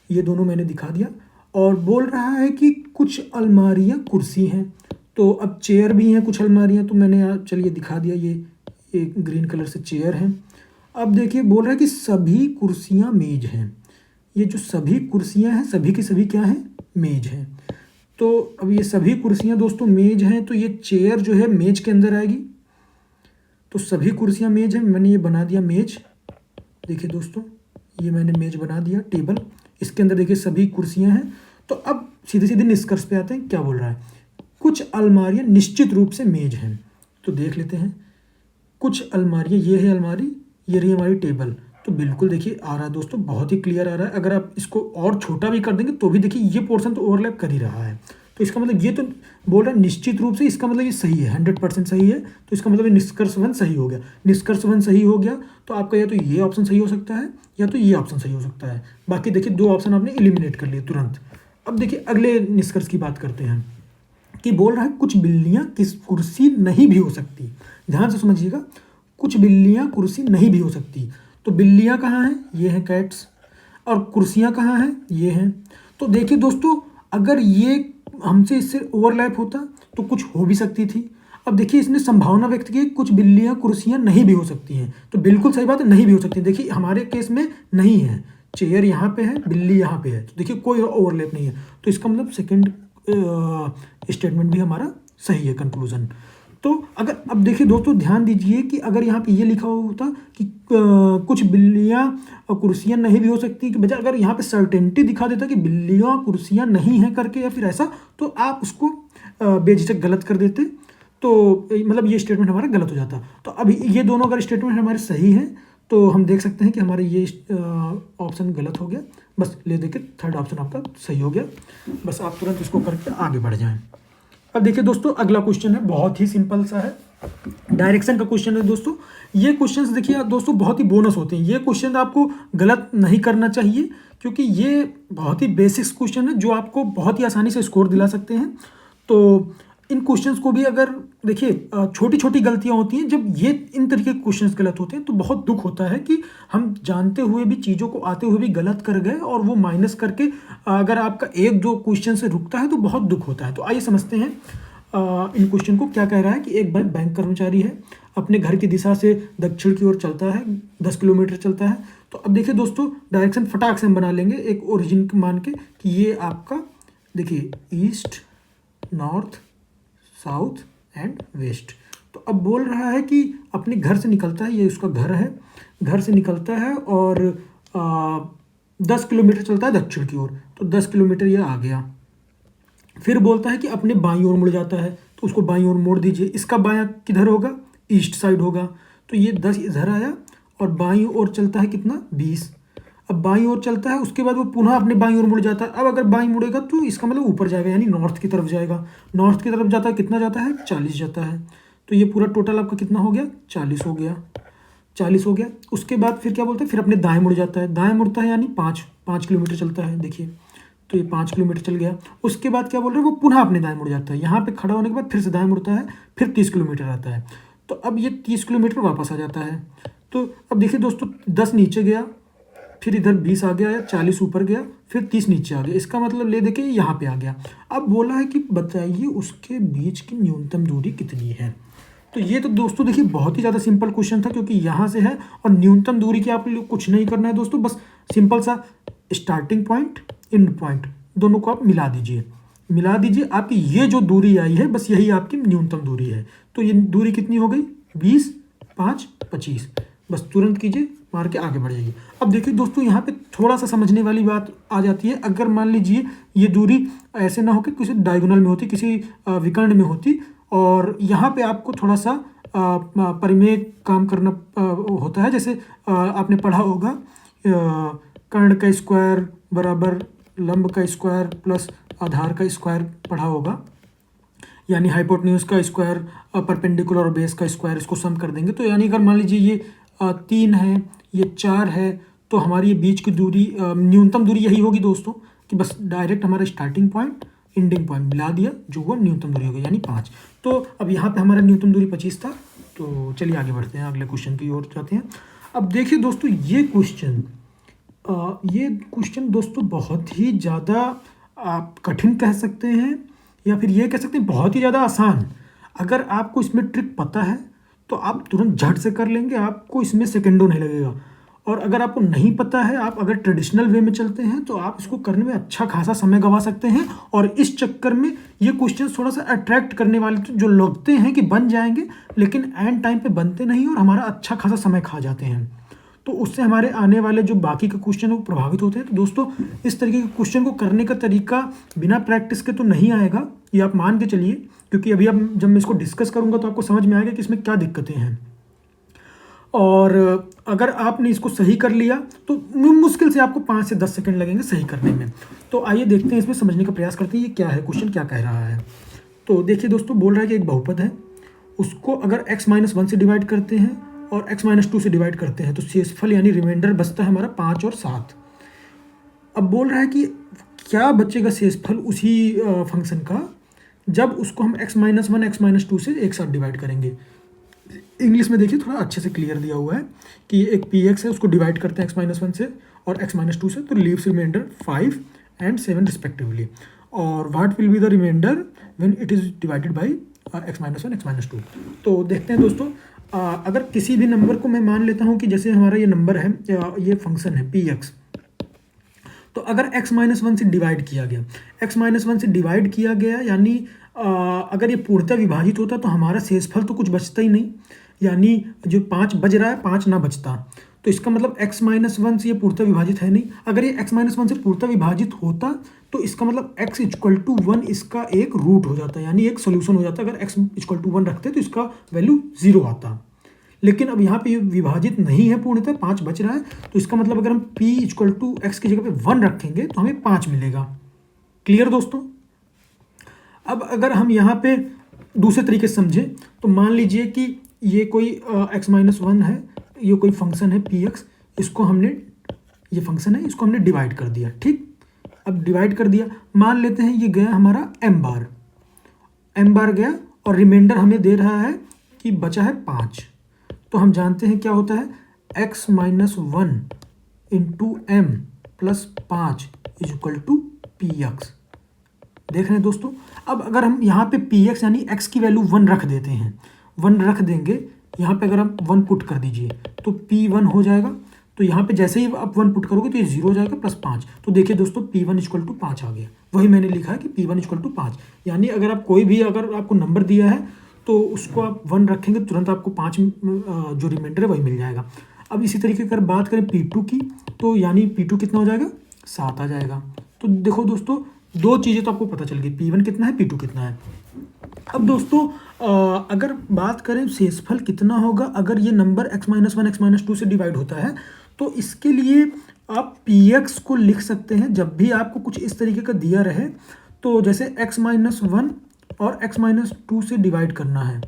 ये दोनों मैंने दिखा दिया। और बोल रहा है कि कुछ अलमारियाँ कुर्सी हैं। तो अब चेयर भी हैं कुछ अलमारियाँ, तो मैंने चलिए दिखा दिया, ये ग्रीन कलर से चेयर हैं। अब देखिए, बोल रहा है कि सभी कुर्सियाँ मेज हैं। ये जो सभी कुर्सियाँ हैं, सभी की सभी क्या हैं, मेज हैं। तो अब ये सभी कुर्सियाँ दोस्तों मेज हैं, तो ये चेयर जो है मेज के अंदर आएगी। तो सभी कुर्सियाँ मेज हैं, मैंने ये बना दिया मेज। देखिए दोस्तों, ये मैंने मेज बना दिया, टेबल, इसके अंदर देखिए सभी कुर्सियाँ हैं। तो अब सीधे सीधे निष्कर्ष पे आते हैं। क्या बोल रहा है, कुछ अलमारियाँ निश्चित रूप से मेज हैं। तो देख लेते हैं, कुछ अलमारियाँ, ये है अलमारी, ये रही हमारी टेबल। तो बिल्कुल देखिए आ रहा है दोस्तों, बहुत ही क्लियर आ रहा है। अगर आप इसको और छोटा भी कर देंगे तो भी देखिए ये पोर्शन तो ओवरलैप कर ही रहा है। तो इसका मतलब ये तो बोल रहा है निश्चित रूप से, इसका मतलब ये सही है, 100% सही है। तो इसका मतलब ये निष्कर्ष 1 सही हो गया। निष्कर्ष 1 सही हो गया तो आपका या तो ये ऑप्शन सही हो सकता है या तो ये ऑप्शन सही हो सकता है। बाकी देखिए 2 ऑप्शन आपने एलिमिनेट कर लिए तुरंत। अब देखिए अगले निष्कर्ष की बात करते हैं कि बोल रहा है कुछ बिल्लियाँ किस कुर्सी नहीं भी हो सकती। ध्यान से समझिएगा, कुछ बिल्लियाँ कुर्सी नहीं भी हो सकती। तो बिल्लियाँ कहाँ हैं, ये हैं कैट्स, और कुर्सियाँ कहाँ हैं, ये हैं। तो देखिए दोस्तों, अगर ये हमसे इससे ओवरलैप होता तो कुछ हो भी सकती थी। अब देखिए इसने संभावना व्यक्त की कुछ बिल्लियाँ कुर्सियाँ नहीं भी हो सकती हैं। तो बिल्कुल सही बात है, नहीं भी हो सकती। देखिए हमारे केस में नहीं है, चेयर यहाँ पे है, बिल्ली यहाँ पे है, तो देखिए कोई ओवरलैप नहीं है। तो इसका मतलब सेकेंड स्टेटमेंट भी हमारा सही है, कंक्लूजन। तो अगर अब देखिए दोस्तों, ध्यान दीजिए कि अगर यहाँ पे ये लिखा हुआ होता कि कुछ बिल्लियाँ कुर्सियाँ नहीं भी हो सकती, कि बजाय अगर यहाँ पे सर्टेनिटी दिखा देता कि बिल्लियाँ कुर्सियाँ नहीं हैं करके, या फिर ऐसा, तो आप उसको बेझिझक गलत कर देते। तो मतलब ये स्टेटमेंट हमारा गलत हो जाता। तो अभी ये दोनों अगर स्टेटमेंट हमारे सही हैं तो हम देख सकते हैं कि हमारे ये ऑप्शन गलत हो गया। बस ले देके थर्ड ऑप्शन आपका सही हो गया। बस आप तुरंत इसको करके आगे बढ़ जाएं। अब देखिए दोस्तों, अगला क्वेश्चन है, बहुत ही सिंपल सा है, डायरेक्शन का क्वेश्चन है दोस्तों। ये क्वेश्चंस देखिए दोस्तों बहुत ही बोनस होते हैं। ये क्वेश्चन आपको गलत नहीं करना चाहिए, क्योंकि ये बहुत ही बेसिक्स क्वेश्चन है जो आपको बहुत ही आसानी से स्कोर दिला सकते हैं। तो इन क्वेश्चंस को भी अगर देखिए, छोटी छोटी गलतियां होती हैं, जब ये इन तरीके के क्वेश्चंस गलत होते हैं तो बहुत दुख होता है कि हम जानते हुए भी, चीज़ों को आते हुए भी गलत कर गए, और वो माइनस करके अगर आपका एक दो क्वेश्चन से रुकता है तो बहुत दुख होता है। तो आइए समझते हैं इन क्वेश्चन को। क्या कह रहा है कि एक बैंक कर्मचारी है, अपने घर की दिशा से दक्षिण की ओर चलता है, 10 किलोमीटर चलता है। तो अब देखिए दोस्तों, डायरेक्शन फटाक से हम बना लेंगे एक ओरिजिन मान के कि ये आपका देखिए east, north, south and west. तो अब बोल रहा है कि अपने घर से निकलता है, ये उसका घर है, घर से निकलता है और 10 किलोमीटर चलता है दक्षिण की ओर। तो 10 किलोमीटर ये आ गया। फिर बोलता है कि अपने बाईं ओर मुड़ जाता है, तो उसको बाईं ओर मोड़ दीजिए। इसका बायां किधर होगा? ईस्ट साइड होगा। तो ये 10 इधर आया और बाईं ओर चलता है कितना? 20। अब बाईं ओर चलता है, उसके बाद वो पुनः अपने बाईं ओर मुड़ जाता है। अब अगर बाईं मुड़ेगा तो इसका मतलब ऊपर जाएगा, यानी नॉर्थ की तरफ जाएगा। नॉर्थ की तरफ जाता है, कितना जाता है? 40 जाता है। तो ये पूरा टोटल आपका कितना हो गया? 40 हो गया। 40 हो गया। उसके बाद फिर क्या बोलते हैं? फिर अपने दाएं मुड़ जाता है। दाएं मुड़ता है यानी 5 किलोमीटर चलता है। देखिए, तो ये 5 किलोमीटर चल गया। उसके बाद क्या बोल रहे हैं? वो पुनः अपने दाएं मुड़ जाता है। यहाँ पे खड़ा होने के बाद फिर से दाएं मुड़ता है, फिर 30 किलोमीटर आता है। तो अब ये 30 किलोमीटर वापस आ जाता है। तो अब देखिए दोस्तों, 10 नीचे गया, फिर इधर 20 आ गया, या 40 ऊपर गया, फिर 30 नीचे आ गया। इसका मतलब ले देखिए यहाँ पे आ गया। अब बोला है कि बताइए उसके बीच की न्यूनतम दूरी कितनी है। तो ये तो दोस्तों देखिए बहुत ही ज़्यादा सिंपल क्वेश्चन था, क्योंकि यहाँ से है और न्यूनतम दूरी की आप लोग कुछ नहीं करना है दोस्तों, बस सिंपल सा स्टार्टिंग पॉइंट, एंड पॉइंट, दोनों को आप मिला दीजिए। मिला दीजिए, आपकी ये जो दूरी आई है बस यही आपकी न्यूनतम दूरी है। तो ये दूरी कितनी हो गई? 20, 5, 25। बस तुरंत कीजिए, मार के आगे बढ़ जाइए। अब देखिए दोस्तों, यहाँ पे थोड़ा सा समझने वाली बात आ जाती है। अगर मान लीजिए ये दूरी ऐसे ना हो कि किसी डायगोनल में होती, किसी विकर्ण में होती, और यहाँ पे आपको थोड़ा सा परिमेय काम करना होता है। जैसे आपने पढ़ा होगा कर्ण का स्क्वायर बराबर लंब का स्क्वायर प्लस आधार का स्क्वायर पढ़ा होगा, यानी हाइपोटेन्यूज का स्क्वायर परपेंडिकुलर और बेस का स्क्वायर, इसको सम कर देंगे। तो यानी अगर मान लीजिए ये 3 है, ये 4 है, तो हमारी ये बीच की दूरी, न्यूनतम दूरी यही होगी दोस्तों, कि बस डायरेक्ट हमारा स्टार्टिंग पॉइंट एंडिंग पॉइंट मिला दिया, जो वो न्यूनतम दूरी हो गई, यानी 5। तो अब यहाँ पे हमारा न्यूनतम दूरी 25 था। तो चलिए आगे बढ़ते हैं, अगले क्वेश्चन की ओर जाते हैं। अब देखिए दोस्तों, ये क्वेश्चन दोस्तों बहुत ही ज़्यादा आप कठिन कह सकते हैं, या फिर ये कह सकते हैं बहुत ही ज़्यादा आसान। अगर आपको इसमें ट्रिक पता है तो आप तुरंत झट से कर लेंगे, आपको इसमें सेकंडों नहीं लगेगा। और अगर आपको नहीं पता है, आप अगर ट्रेडिशनल वे में चलते हैं, तो आप इसको करने में अच्छा खासा समय गंवा सकते हैं। और इस चक्कर में ये क्वेश्चन थोड़ा सा अट्रैक्ट करने वाले जो लगते हैं कि बन जाएंगे, लेकिन एंड टाइम पे बनते नहीं और हमारा अच्छा खासा समय खा जाते हैं। तो उससे हमारे आने वाले जो बाकी के क्वेश्चन वो प्रभावित होते हैं। तो दोस्तों, इस तरीके के क्वेश्चन को करने का तरीका बिना प्रैक्टिस के तो नहीं आएगा, ये आप मान के चलिए, क्योंकि अभी अब जब मैं इसको डिस्कस करूंगा तो आपको समझ में आएगा कि इसमें क्या दिक्कतें हैं। और अगर आपने इसको सही कर लिया तो मुश्किल से आपको 5 से 10 सेकंड लगेंगे सही करने में। तो आइए देखते हैं, इसमें समझने का प्रयास करते हैं ये क्या है, क्वेश्चन क्या कह रहा है। तो देखिए दोस्तों, बोल रहा है कि एक बहुपद है, उसको अगर x-1 से डिवाइड करते हैं और x-2 से डिवाइड करते हैं तो शेषफल यानी रिमाइंडर बचता है हमारा 5 और 7। अब बोल रहा है कि क्या बचेगा शेषफल उसी फंक्शन का जब उसको हम x-1 x-2 से एक साथ डिवाइड करेंगे। इंग्लिश में देखिए थोड़ा अच्छे से क्लियर दिया हुआ है कि एक px है, उसको डिवाइड करते हैं x-1 से और x-2 से, तो लीव्स रिमाइंडर 5 and 7 रिस्पेक्टिवली। और what will be the remainder when it is divided by x-1 x-2। तो देखते हैं दोस्तों, अगर किसी भी नंबर को मैं मान लेता हूँ कि जैसे हमारा ये नंबर है, ये फंक्शन है px, तो अगर x-1 से डिवाइड किया गया, x-1 से डिवाइड किया गया, यानी अगर ये पूर्णतः विभाजित होता तो हमारा शेषफल तो कुछ बचता ही नहीं, यानी जो 5 बच रहा है 5 ना बचता। तो इसका मतलब x-1 से ये पूर्णतः विभाजित है नहीं। अगर ये x-1 से पूर्णतः विभाजित होता तो इसका मतलब x = 1 इसका एक रूट हो जाता, यानी एक सोल्यूशन हो जाता। अगर x = 1 रखते तो इसका वैल्यू 0 आता। लेकिन अब यहाँ पे ये विभाजित नहीं है पूर्णतः, 5 बच रहा है, तो इसका मतलब अगर हम p = x की जगह पे 1 रखेंगे तो हमें 5 मिलेगा। क्लियर दोस्तों? अब अगर हम यहाँ पे दूसरे तरीके से समझें तो मान लीजिए कि ये कोई x-1 है, ये कोई फंक्शन है px, इसको हमने, ये फंक्शन है, इसको हमने डिवाइड कर दिया। ठीक, अब डिवाइड कर दिया, मान लेते हैं ये गया हमारा m बार गया और रिमाइंडर हमें दे रहा है कि बचा है 5। तो हम जानते हैं क्या होता है, x-1 into m plus 5 is equal to px। देख रहे हैं दोस्तों। अब अगर हम यहाँ पे px यानी x की वैल्यू 1 रख देते हैं, 1 रख देंगे, यहाँ पे अगर हम 1 पुट कर दीजिए तो p1 हो जाएगा। तो यहाँ पे जैसे ही आप 1 पुट करोगे तो ये 0 हो जाएगा प्लस 5। तो देखिए दोस्तों p1 इक्वल टू 5 आ गया। वही मैंने लिखा है कि p1 इक्वल टू 5। यानी अगर आप कोई भी, अगर आपको नंबर दिया है तो उसको आप 1 रखेंगे, तुरंत आपको 5 जो रिमाइंडर है वही मिल जाएगा। अब इसी तरीके अगर बात करें p2 की, तो यानी p2 कितना हो जाएगा, 7 आ जाएगा। तो देखो दोस्तों, दो चीज़ें तो आपको पता चल गई, p1 कितना है, p2 कितना है। अब दोस्तों अगर बात करें शेषफल कितना होगा अगर ये नंबर x-1 x-2 से डिवाइड होता है, तो इसके लिए आप px को लिख सकते हैं। जब भी आपको कुछ इस तरीके का दिया रहे, तो जैसे x-1 और x-2 से डिवाइड करना है,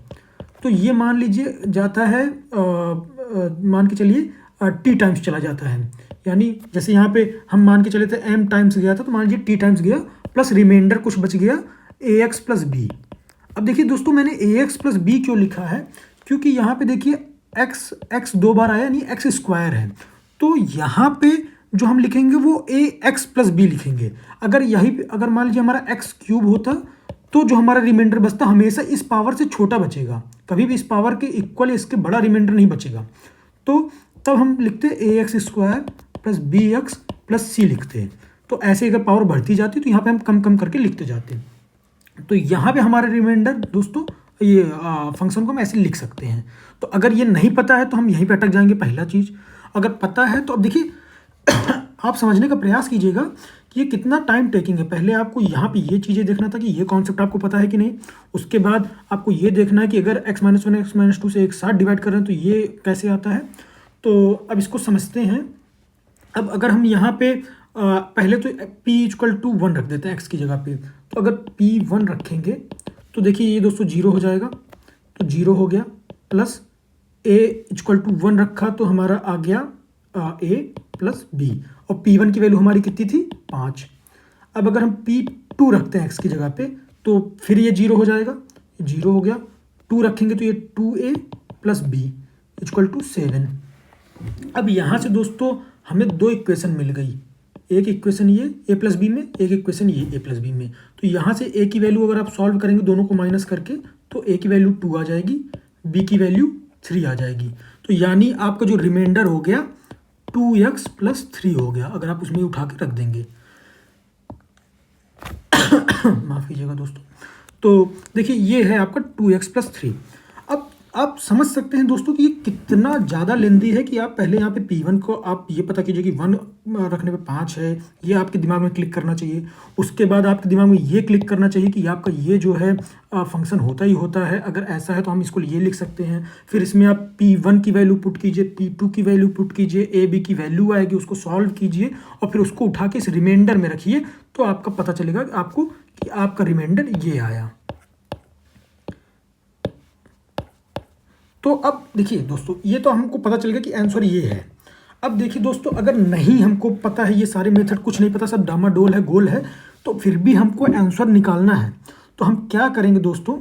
तो ये मान लीजिए जाता है, मान के चलिए t टाइम्स चला जाता है। यानी जैसे यहाँ पे हम मान के चले थे m टाइम्स गया था, तो मान लीजिए t टाइम्स गया प्लस रिमाइंडर कुछ बच गया ax प्लस b। अब देखिए दोस्तों, मैंने ax प्लस b क्यों लिखा है, क्योंकि यहाँ पे देखिए x 2 बार आया यानी x स्क्वायर है। तो यहाँ पे जो हम लिखेंगे वो ax प्लस b लिखेंगे। अगर यही, अगर मान लीजिए हमारा x क्यूब होता, तो जो हमारा रिमाइंडर बचता हमेशा इस पावर से छोटा बचेगा, कभी भी इस पावर के इक्वल इसके बड़ा रिमाइंडर नहीं बचेगा। तो तब हम लिखते ax square plus bx plus c लिखते हैं। तो ऐसे अगर पावर बढ़ती जाती तो यहाँ पे हम कम कम करके लिखते जाते हैं। तो यहाँ पे हमारे रिमाइंडर दोस्तों, ये फंक्शन को हम ऐसे लिख सकते हैं। तो अगर ये नहीं पता है तो हम यहीं पे अटक जाएंगे। पहला चीज़, अगर पता है तो अब देखिए आप समझने का प्रयास कीजिएगा कि ये कितना टाइम टेकिंग है। पहले आपको यहाँ पे ये चीज़ें देखना था कि ये कॉन्सेप्ट आपको पता है कि नहीं। उसके बाद आपको ये देखना है कि अगर x-1 x-2 से एक साथ डिवाइड कर रहे हैं तो ये कैसे आता है। तो अब इसको समझते हैं। अब अगर हम यहाँ पे पहले तो p इक्वल टू 1 रख देते हैं x की जगह पे। तो अगर p1 रखेंगे तो देखिए ये दोस्तों 0 हो जाएगा, तो 0 हो गया, प्लस a इक्वल टू 1 रखा तो हमारा आ गया a प्लस b, और p1 की वैल्यू हमारी कितनी थी, 5। अब अगर हम p2 रखते हैं x की जगह पे तो फिर ये 0 हो जाएगा, 0 हो गया, 2 रखेंगे तो ये 2a plus b equal to 7। अब यहाँ से दोस्तों हमें दो इक्वेशन मिल गई, एक इक्वेशन ये a प्लस बी में, एक इक्वेशन ये a प्लस बी में। तो यहाँ से a की वैल्यू अगर आप सॉल्व करेंगे दोनों को माइनस करके, तो a की वैल्यू 2 आ जाएगी, b की वैल्यू 3 आ जाएगी। तो यानी आपका जो रिमाइंडर हो गया 2x प्लस 3 हो गया, अगर आप उसमें उठा के रख देंगे। माफ़ कीजिएगा दोस्तों। तो देखिए ये है आपका 2x प्लस 3। अब आप समझ सकते हैं दोस्तों कि ये कितना ज़्यादा लेंदी है कि आप पहले यहाँ पे p1 को आप ये पता कीजिए कि 1 रखने पे 5 है, ये आपके दिमाग में क्लिक करना चाहिए। उसके बाद आपके दिमाग में ये क्लिक करना चाहिए कि आपका ये जो है फंक्शन होता ही होता है। अगर ऐसा है तो हम इसको ये लिख सकते हैं। फिर इसमें आप p1 की वैल्यू पुट कीजिए, p2 की वैल्यू पुट कीजिए, a b की वैल्यू आएगी, उसको सॉल्व कीजिए और फिर उसको उठा के इस रिमाइंडर में रखिए, तो आपका पता चलेगा आपको कि आपका रिमाइंडर ये आया। तो अब देखिए दोस्तों, ये तो हमको पता चल गया कि आंसर ये है। अब देखिए दोस्तों, अगर नहीं हमको पता है, ये सारे मेथड कुछ नहीं पता, सब डामाडोल है, गोल है, तो फिर भी हमको आंसर निकालना है, तो हम क्या करेंगे दोस्तों,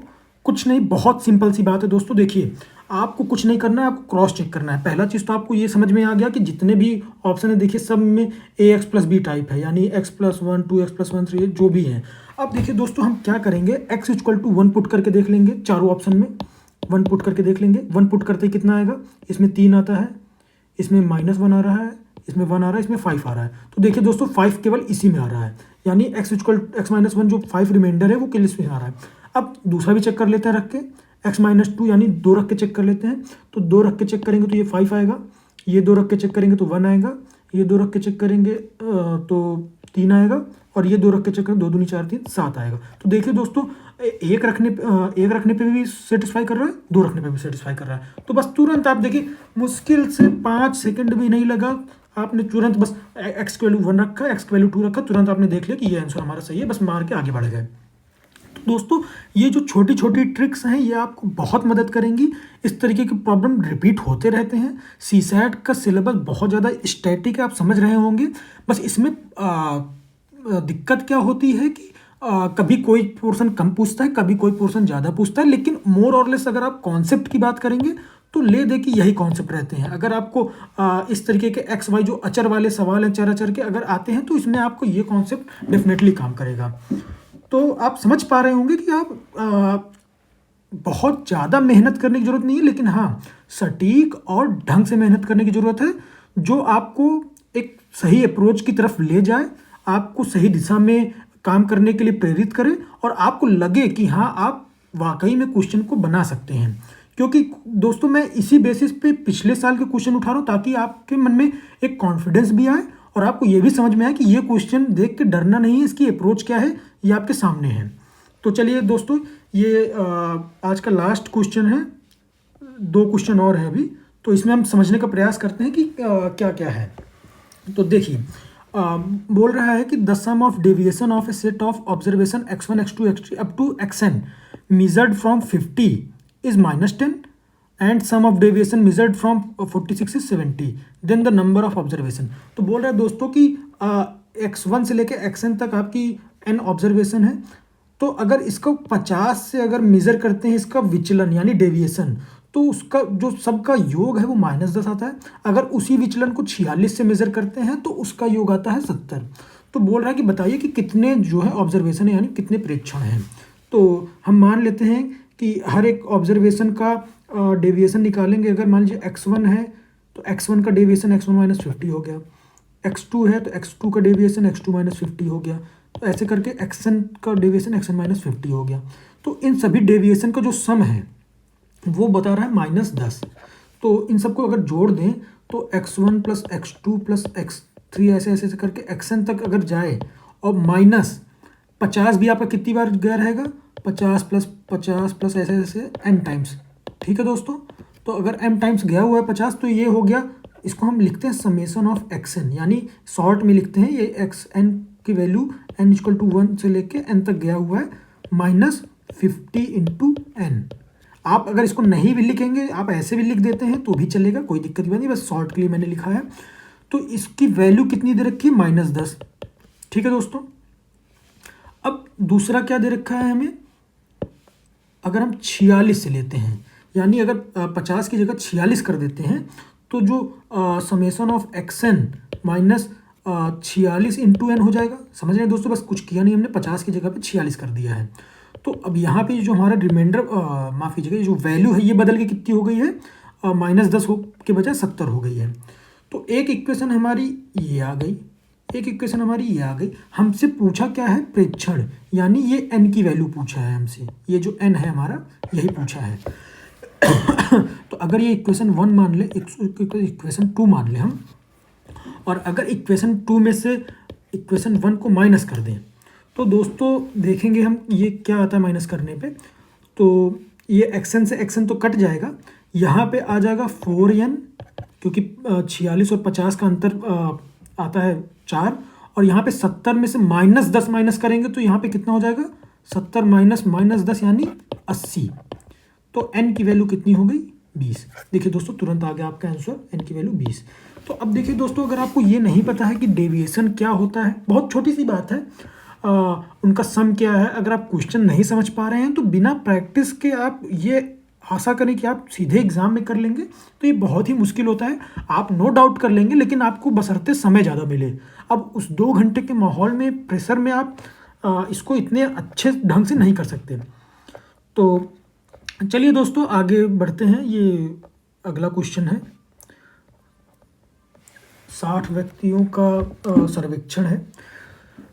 कुछ नहीं, बहुत सिंपल सी बात है दोस्तों। देखिए आपको कुछ नहीं करना है, आपको क्रॉस चेक करना है। पहला चीज़ तो आपको ये समझ में आ गया कि जितने भी ऑप्शन है देखिए सब में ax प्लस बी टाइप है, यानी x+1 2x+1 3 जो भी है। अब देखिए दोस्तों, हम क्या करेंगे, x इक्वल टू 1 पुट करके देख लेंगे, चारों ऑप्शन में 1 पुट करके देख लेंगे। 1 पुट करते ही कितना आएगा, इसमें 3 आता है, इसमें -1 आ रहा है, इसमें 1 आ रहा है, इसमें 5 आ रहा है। तो देखिए दोस्तों 5 केवल इसी में आ रहा है, यानी x-1 जो 5 रिमाइंडर है वो केवल इसमें आ रहा है। अब दूसरा भी चेक कर लेते हैं रख के, x-2 यानी 2 रख के चेक कर लेते हैं। तो 2 रख के चेक करेंगे तो ये 5 आएगा, ये 2 रख के चेक करेंगे तो 1 आएगा, ये 2 रख के चेक करेंगे तो 3 आएगा, और ये 2 रख के चेक करेंगे 2 दूनी 4 3 7 आएगा। तो देखिए दोस्तों, एक रखने पे भी सेटिस्फाई कर रहा है, 2 रखने पे भी सेटिस्फाई कर रहा है। तो बस तुरंत आप देखिए, मुश्किल से 5 सेकंड भी नहीं लगा, आपने तुरंत बस x की वैल्यू 1 रखा, x की वैल्यू 2 रखा, तुरंत आपने देख लिया कि ये आंसर हमारा सही है, बस मार के आगे बढ़ गए। तो दोस्तों ये जो छोटी छोटी ट्रिक्स हैं ये आपको बहुत मदद करेंगी। इस तरीके के प्रॉब्लम रिपीट होते रहते हैं। सीसैट का सिलेबस बहुत ज़्यादा स्टैटिक है, आप समझ रहे होंगे। बस इसमें दिक्कत क्या होती है कि कभी कोई पोर्शन कम पूछता है, कभी कोई पोर्शन ज़्यादा पूछता है, लेकिन मोर और लेस अगर आप कॉन्सेप्ट की बात करेंगे तो ले दे कि यही कॉन्सेप्ट रहते हैं। अगर आपको इस तरीके के एक्स वाई जो अचर वाले सवाल हैं, चर अचर के अगर आते हैं तो इसमें आपको ये कॉन्सेप्ट डेफिनेटली काम करेगा। तो आप समझ पा रहे होंगे कि आप बहुत ज़्यादा मेहनत करने की ज़रूरत नहीं है, लेकिन हाँ सटीक और ढंग से मेहनत करने की ज़रूरत है, जो आपको एक सही अप्रोच की तरफ ले जाए, आपको सही दिशा में काम करने के लिए प्रेरित करे और आपको लगे कि हाँ आप वाकई में क्वेश्चन को बना सकते हैं। क्योंकि दोस्तों मैं इसी बेसिस पे पिछले साल के क्वेश्चन उठा रहा हूँ, ताकि आपके मन में एक कॉन्फिडेंस भी आए और आपको ये भी समझ में आए कि ये क्वेश्चन देख के डरना नहीं है, इसकी अप्रोच क्या है ये आपके सामने है। तो चलिए दोस्तों, ये आज का लास्ट क्वेश्चन है, 2 क्वेश्चन और है अभी, तो इसमें हम समझने का प्रयास करते हैं कि क्या क्या है। तो देखिए बोल रहा है कि the sum of deviation of a set of observation x1 x2 x3 up to xn measured from 50 is -10 and sum of deviation measured from 46 is 70, then the number of observation। तो बोल रहा है दोस्तों कि x1 से लेके xn तक आपकी n ऑब्जर्वेशन है, तो अगर इसको 50 से अगर मेज़र करते हैं इसका विचलन यानी डेविएशन, तो उसका जो सबका योग है वो -10 आता है। अगर उसी विचलन को 46 से मेज़र करते हैं तो उसका योग आता है 70। तो बोल रहा है कि बताइए कि कितने जो है ऑब्जर्वेशन है, यानी कितने प्रेक्षण हैं। तो हम मान लेते हैं कि हर एक ऑब्जर्वेशन का डेविएशन निकालेंगे। अगर मान लीजिए x1 है तो x1 का डेविएशन x1 - 50 हो गया, x2 है तो x2 का डेविएशन x2 - 50 हो गया, तो ऐसे करके xn का डेविएशन xn - 50 हो गया। तो इन सभी डेविएशन का जो सम है वो बता रहा है -10। तो इन सबको अगर जोड़ दें तो x1 + x2 + x3 ऐसे ऐसे ऐसे करके xn तक अगर जाए और -50 भी आपका कितनी बार गया रहेगा, 50 + 50 + ऐसे ऐसे n टाइम्स। ठीक है दोस्तों, तो अगर m टाइम्स गया हुआ है 50, तो ये हो गया, इसको हम लिखते हैं समेशन ऑफ xn, यानी शॉर्ट में लिखते हैं ये xn की वैल्यू n = 1 से लेके n तक गया हुआ है -50 × n। आप अगर इसको नहीं भी लिखेंगे, आप ऐसे भी लिख देते हैं तो भी चलेगा, कोई दिक्कत नहीं, बस शॉर्ट के लिए मैंने लिखा है। तो इसकी वैल्यू कितनी दे रखी है, -10। ठीक है दोस्तों, अब दूसरा क्या दे रखा है हमें, अगर हम 46 से लेते हैं, यानी अगर 50 की जगह 46 कर देते हैं, तो जो समेशन ऑफ xn -46 × n हो जाएगा। समझ रहे हैं दोस्तों, बस कुछ किया नहीं हमने, 50 की जगह पे 46 कर दिया है। तो अब यहाँ पे जो हमारा रिमाइंडर माफ़ कीजिएगा, जो वैल्यू है ये बदल के कितनी हो गई है, -10 हो के बजाय 70 हो गई है। तो एक इक्वेशन हमारी ये आ गई, एक इक्वेशन हमारी ये आ गई। हमसे पूछा क्या है, प्रेक्षण, यानी ये n की वैल्यू पूछा है हमसे, ये जो n है हमारा यही पूछा है। तो अगर ये इक्वेशन 1 मान ले, इक्वेशन 2 मान ले हम, और अगर इक्वेशन 2 में से इक्वेशन 1 को माइनस कर दें, तो दोस्तों देखेंगे हम ये क्या आता है माइनस करने पे। तो ये xn से xn तो कट जाएगा, यहाँ पे आ जाएगा 4n, क्योंकि 46 और 50 का अंतर आता है 4, और यहाँ पे 70 में से -10 माइनस करेंगे तो यहाँ पे कितना हो जाएगा, 70 - -10 यानी 80। तो n की वैल्यू कितनी हो गई, 20। देखिए दोस्तों, तुरंत आ गया आपका आंसर, n की वैल्यू 20। तो अब देखिए दोस्तों, अगर आपको ये नहीं पता है कि डेविएशन क्या होता है, बहुत छोटी सी बात है, उनका सम क्या है, अगर आप क्वेश्चन नहीं समझ पा रहे हैं तो बिना प्रैक्टिस के आप ये आशा करें कि आप सीधे एग्जाम में कर लेंगे, तो ये बहुत ही मुश्किल होता है। आप नो डाउट कर लेंगे, लेकिन आपको बशर्ते समय ज़्यादा मिले। अब उस 2 घंटे के माहौल में, प्रेशर में आप इसको इतने अच्छे ढंग से नहीं कर सकते। तो चलिए दोस्तों आगे बढ़ते हैं। ये अगला क्वेश्चन है, 60 व्यक्तियों का सर्वेक्षण है।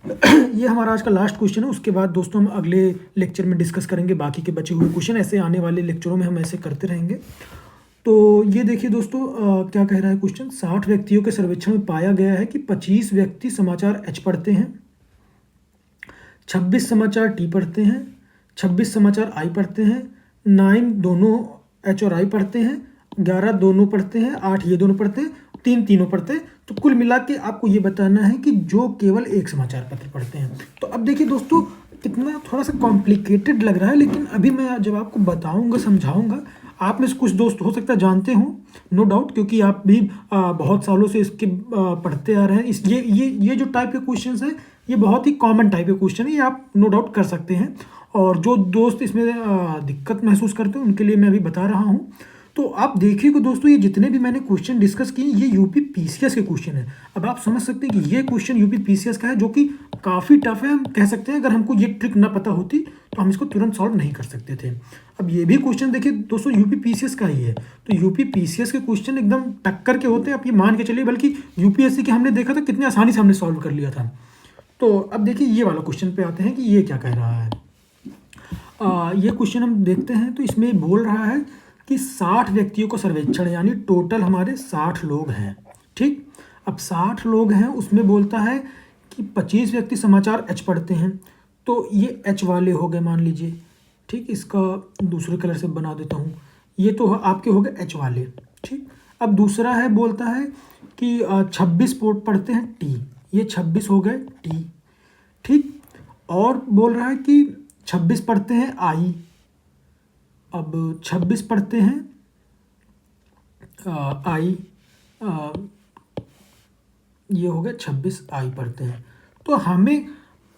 ये हमारा आज का लास्ट क्वेश्चन है। उसके बाद दोस्तों हम अगले लेक्चर में डिस्कस करेंगे बाकी के बचे हुए क्वेश्चन। ऐसे आने वाले लेक्चरों में हम ऐसे करते रहेंगे। तो ये देखिए दोस्तों, क्या कह रहा है क्वेश्चन, 60 व्यक्तियों के सर्वेक्षण में पाया गया है कि 25 व्यक्ति समाचार H पढ़ते हैं, 26 समाचार T पढ़ते हैं, 26 समाचार I पढ़ते हैं, 9 दोनों H और I पढ़ते हैं, 11 दोनों पढ़ते हैं, 8 ये दोनों पढ़ते हैं, 3 तीनों पढ़ते हैं। तो कुल मिला के आपको ये बताना है कि जो केवल एक समाचार पत्र पढ़ते हैं। तो अब देखिए दोस्तों, कितना थोड़ा सा कॉम्प्लिकेटेड लग रहा है, लेकिन अभी मैं जब आपको बताऊंगा, समझाऊंगा, आप में से कुछ दोस्त हो सकता है जानते हो, नो डाउट, क्योंकि आप भी बहुत सालों से इसके पढ़ते आ रहे हैं। इस ये जो टाइप के क्वेश्चंस हैं, ये बहुत ही कॉमन टाइप के क्वेश्चन है, ये आप नो डाउट कर सकते हैं। और जो दोस्त इसमें दिक्कत महसूस करते हैं उनके लिए मैं अभी बता रहा हूँ। तो आप देखिए कि दोस्तों, ये जितने भी मैंने क्वेश्चन डिस्कस किए, ये यूपी पीसीएस के क्वेश्चन है। अब आप समझ सकते हैं कि ये क्वेश्चन यूपी पीसीएस का है, जो कि काफ़ी टफ है। हम कह सकते हैं अगर हमको ये ट्रिक ना पता होती तो हम इसको तुरंत सॉल्व नहीं कर सकते थे। अब ये भी क्वेश्चन देखिए दोस्तों, यूपी पीसीएस का ही है। तो यूपी पीसीएस के क्वेश्चन एकदम टक्कर के होते हैं, आप ये मान के चलिए। बल्कि यूपीएससी के हमने देखा था कितनी आसानी से हमने सॉल्व कर लिया था। तो अब देखिए ये वाला क्वेश्चन पे आते हैं कि ये क्या कह रहा है। ये क्वेश्चन हम देखते हैं, तो इसमें बोल रहा है कि 60 व्यक्तियों का सर्वेक्षण, यानी टोटल हमारे 60 लोग हैं, ठीक। अब 60 लोग हैं, उसमें बोलता है कि 25 व्यक्ति समाचार एच पढ़ते हैं। तो ये एच वाले हो गए मान लीजिए, ठीक। इसका दूसरे कलर से बना देता हूँ। ये तो आपके हो गए एच वाले, ठीक। अब दूसरा है, बोलता है कि 26 पढ़ते हैं टी, ये 26 हो गए टी, ठीक। और बोल रहा है कि 26 पढ़ते हैं आई। अब 26 पढ़ते हैं आई, ये हो गया 26 आई पढ़ते हैं। तो हमें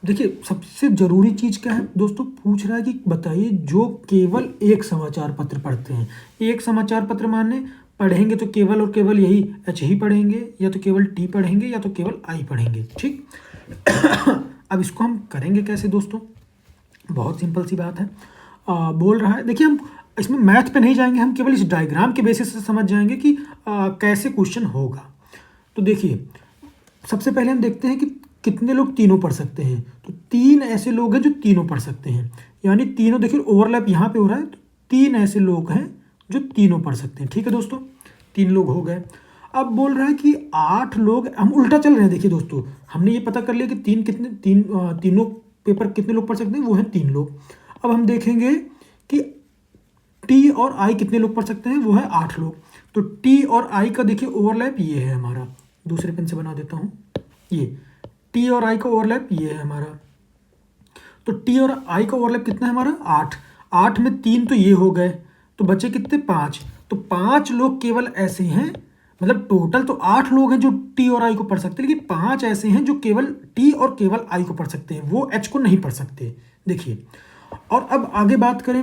देखिए सबसे ज़रूरी चीज़ क्या है दोस्तों, पूछ रहा है कि बताइए जो केवल एक समाचार पत्र पढ़ते हैं। एक समाचार पत्र माने पढ़ेंगे तो केवल और केवल यही एच ही पढ़ेंगे, या तो केवल टी पढ़ेंगे, या तो केवल आई पढ़ेंगे, ठीक। अब इसको हम करेंगे कैसे दोस्तों, बहुत सिंपल सी बात है। बोल रहा है, देखिए हम इसमें मैथ पे नहीं जाएंगे, हम केवल इस डायग्राम के बेसिस से समझ जाएंगे कि कैसे क्वेश्चन होगा। तो देखिए सबसे पहले हम देखते हैं कि कितने लोग तीनों पढ़ सकते हैं। तो 3 ऐसे लोग हैं जो तीनों पढ़ सकते हैं, यानी तीनों, देखिए ओवरलैप यहाँ पे हो रहा है। तो 3 ऐसे लोग हैं जो तीनों पढ़ सकते हैं, ठीक है दोस्तों। 3 लोग हो गए। अब बोल रहा है कि 8 लोग, हम उल्टा चल रहे हैं। देखिए दोस्तों, हमने ये पता कर लिया कि तीनों पेपर कितने लोग पढ़ सकते हैं, वो है 3 लोग। अब हम देखेंगे कि टी और आई कितने लोग पढ़ सकते हैं, वो है 8 लोग। तो टी और आई का देखिए ओवरलैप ये है हमारा, दूसरे पेन से बना देता हूँ। ये टी और आई का ओवरलैप ये है हमारा। तो टी और आई का ओवरलैप कितना है हमारा, 8। 8 में 3 तो ये हो गए, तो बचे कितने, 5। तो 5 लोग केवल ऐसे हैं, मतलब टोटल तो 8 लोग हैं जो टी और आई को पढ़ सकते हैं, लेकिन 5 ऐसे हैं जो केवल टी और केवल आई को पढ़ सकते हैं, वो एच को नहीं पढ़ सकते। देखिए, और अब आगे बात करें,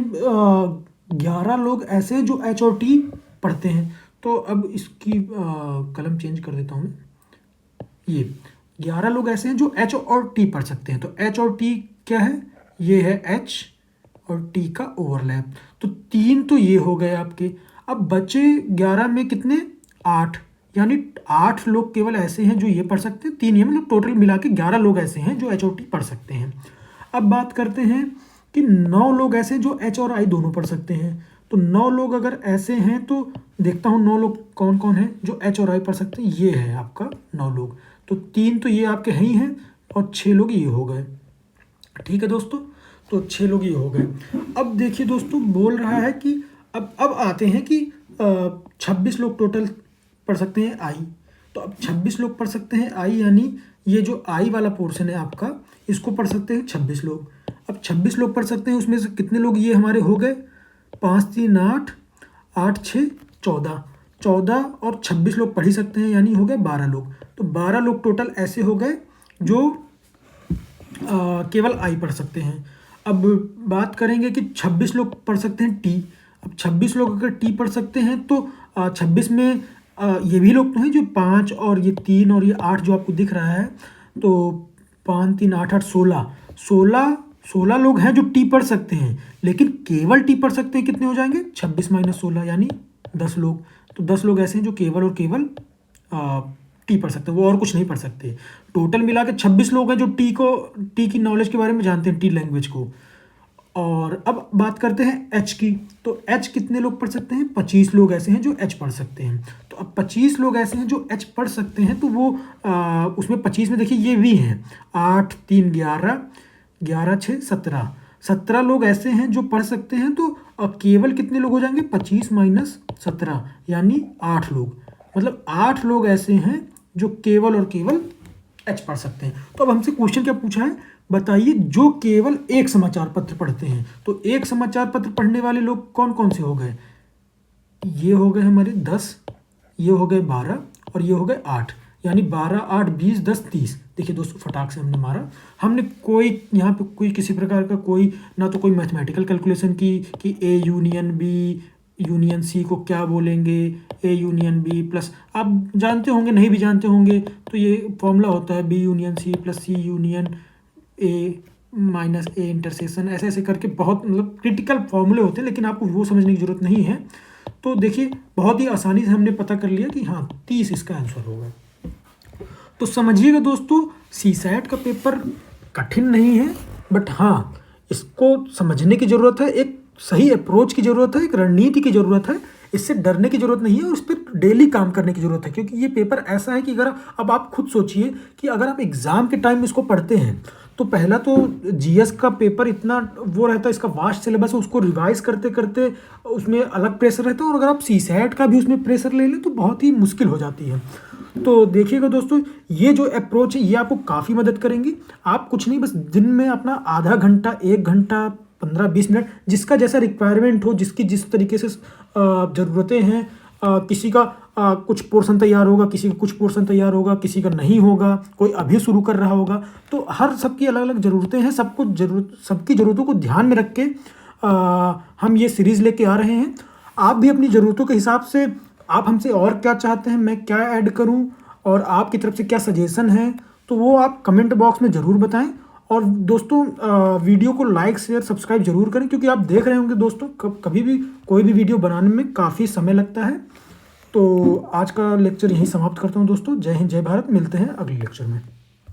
11 लोग ऐसे हैं जो एच और टी पढ़ते हैं। तो अब इसकी कलम चेंज कर देता हूँ मैं। ये 11 लोग ऐसे हैं जो एच और टी पढ़ सकते हैं। तो एच और टी क्या है, ये है एच और टी का ओवरलैप। तो 3 तो ये हो गए आपके। अब बचे 11 में कितने, 8, यानी 8 लोग केवल ऐसे हैं जो ये पढ़ सकते हैं। 3 ये, मतलब टोटल मिला के 11 लोग ऐसे हैं जो एच और टी पढ़ सकते हैं। अब बात करते हैं कि 9 लोग ऐसे हैं जो एच और आई दोनों पढ़ सकते हैं। तो 9 लोग अगर ऐसे हैं तो देखता हूँ 9 लोग कौन कौन हैं जो एच और आई पढ़ सकते हैं। ये है आपका 9 लोग। तो 3 तो ये आपके हैं ही हैं, और 6 लोग ये हो गए, ठीक है दोस्तों। तो 6 लोग ये हो गए। अब देखिए दोस्तों, बोल रहा है कि अब आते हैं कि 26 लोग टोटल पढ़ सकते हैं आई। तो अब 26 लोग पढ़ सकते हैं आई, यानी ये जो आई वाला पोर्शन है आपका, इसको पढ़ सकते हैं 26 लोग। अब 26 लोग पढ़ सकते हैं, उसमें से कितने लोग ये हमारे हो गए, 5 3 8, 8 6 14, 14 और 26 लोग पढ़ ही सकते हैं, यानी हो गए 12 लोग। तो 12 लोग टोटल ऐसे हो गए जो केवल आई पढ़ सकते हैं। अब बात करेंगे कि 26 लोग पढ़ सकते हैं टी। अब 26 लोग अगर टी पढ़ सकते हैं तो 26 में ये भी लोग तो हैं जो 5 और ये 3 और ये 8 जो आपको दिख रहा है। तो 5 3 8 8 16 लोग हैं जो टी पढ़ सकते हैं, लेकिन केवल टी पढ़ सकते हैं। कितने हो जाएंगे, 26 - 16 यानी 10 लोग। तो 10 लोग ऐसे हैं जो केवल और केवल टी पढ़ सकते हैं, वो और कुछ नहीं पढ़ सकते। टोटल मिला के 26 लोग हैं जो टी की नॉलेज के बारे में जानते हैं, टी लैंग्वेज को। और अब बात करते हैं एच की। तो एच कितने लोग पढ़ सकते हैं, 25 लोग ऐसे हैं जो एच पढ़ सकते हैं। तो अब 25 लोग ऐसे हैं जो एच पढ़ सकते हैं, तो वो उसमें 25 में देखिए ये भी हैं, 8 3 11, 11 6 17, 17 लोग ऐसे हैं जो पढ़ सकते हैं। तो केवल कितने लोग हो जाएंगे, 25 - 17 यानी 8 लोग। मतलब 8 लोग ऐसे हैं जो केवल और केवल एच पढ़ सकते हैं। तो अब हमसे क्वेश्चन क्या पूछा है, बताइए जो केवल एक समाचार पत्र पढ़ते हैं। तो एक समाचार पत्र पढ़ने वाले लोग कौन कौन से हो गए? ये हो गए हमारे 10, ये हो गए 12 और ये हो गए 8, यानी 12, 8, 20, 10, 30। देखिए दोस्तों, फटाक से हमने मारा। हमने कोई यहाँ पे कोई किसी प्रकार का कोई ना तो कोई मैथमेटिकल कैलकुलेशन की कि A union B union C को क्या बोलेंगे, ए यूनियन बी प्लस, आप जानते होंगे, नहीं भी जानते होंगे तो ये फॉर्मूला होता है B union C plus C union A minus A intersection, ऐसे ऐसे करके बहुत मतलब क्रिटिकल फॉर्मूले होते हैं, लेकिन आपको वो समझने की ज़रूरत नहीं है। तो देखिए बहुत ही आसानी से हमने पता कर लिया कि हाँ 30 इसका आंसर होगा। तो समझिएगा दोस्तों, सीसैट का पेपर कठिन नहीं है, बट हाँ इसको समझने की ज़रूरत है, एक सही अप्रोच की ज़रूरत है, एक रणनीति की ज़रूरत है। इससे डरने की ज़रूरत नहीं है और उस पर डेली काम करने की ज़रूरत है, क्योंकि ये पेपर ऐसा है कि अगर अब आप खुद सोचिए कि अगर आप एग्ज़ाम के टाइम इसको पढ़ते हैं तो पहला तो जीएस का पेपर इतना वो रहता है, इसका वास्ट सिलेबस है, उसको रिवाइज करते करते उसमें अलग प्रेशर रहता है, और अगर आप सीसैट का भी उसमें प्रेशर ले लें तो बहुत ही मुश्किल हो जाती है। तो देखिएगा दोस्तों, ये जो अप्रोच है ये आपको काफ़ी मदद करेंगी। आप कुछ नहीं, बस दिन में अपना आधा घंटा, 1 घंटा, 15-20 मिनट, जिसका जैसा रिक्वायरमेंट हो, जिसकी जिस तरीके से ज़रूरतें हैं, किसी का कुछ पोर्शन तैयार होगा, किसी का कुछ पोर्शन तैयार होगा, किसी का नहीं होगा, कोई अभी शुरू कर रहा होगा, तो हर सबकी अलग अलग ज़रूरतें हैं। सबकी ज़रूरतों को ध्यान में रख के हम ये सीरीज़ लेके आ रहे हैं। आप भी अपनी ज़रूरतों के हिसाब से आप हमसे और क्या चाहते हैं, मैं क्या ऐड करूं, और आपकी तरफ से क्या सजेशन है, तो वो आप कमेंट बॉक्स में ज़रूर बताएं। और दोस्तों वीडियो को लाइक, शेयर, सब्सक्राइब जरूर करें, क्योंकि आप देख रहे होंगे दोस्तों कभी भी कोई भी वीडियो बनाने में काफ़ी समय लगता है। तो आज का लेक्चर यहीं समाप्त करता हूं दोस्तों। जय हिंद, जय भारत। मिलते हैं अगले लेक्चर में।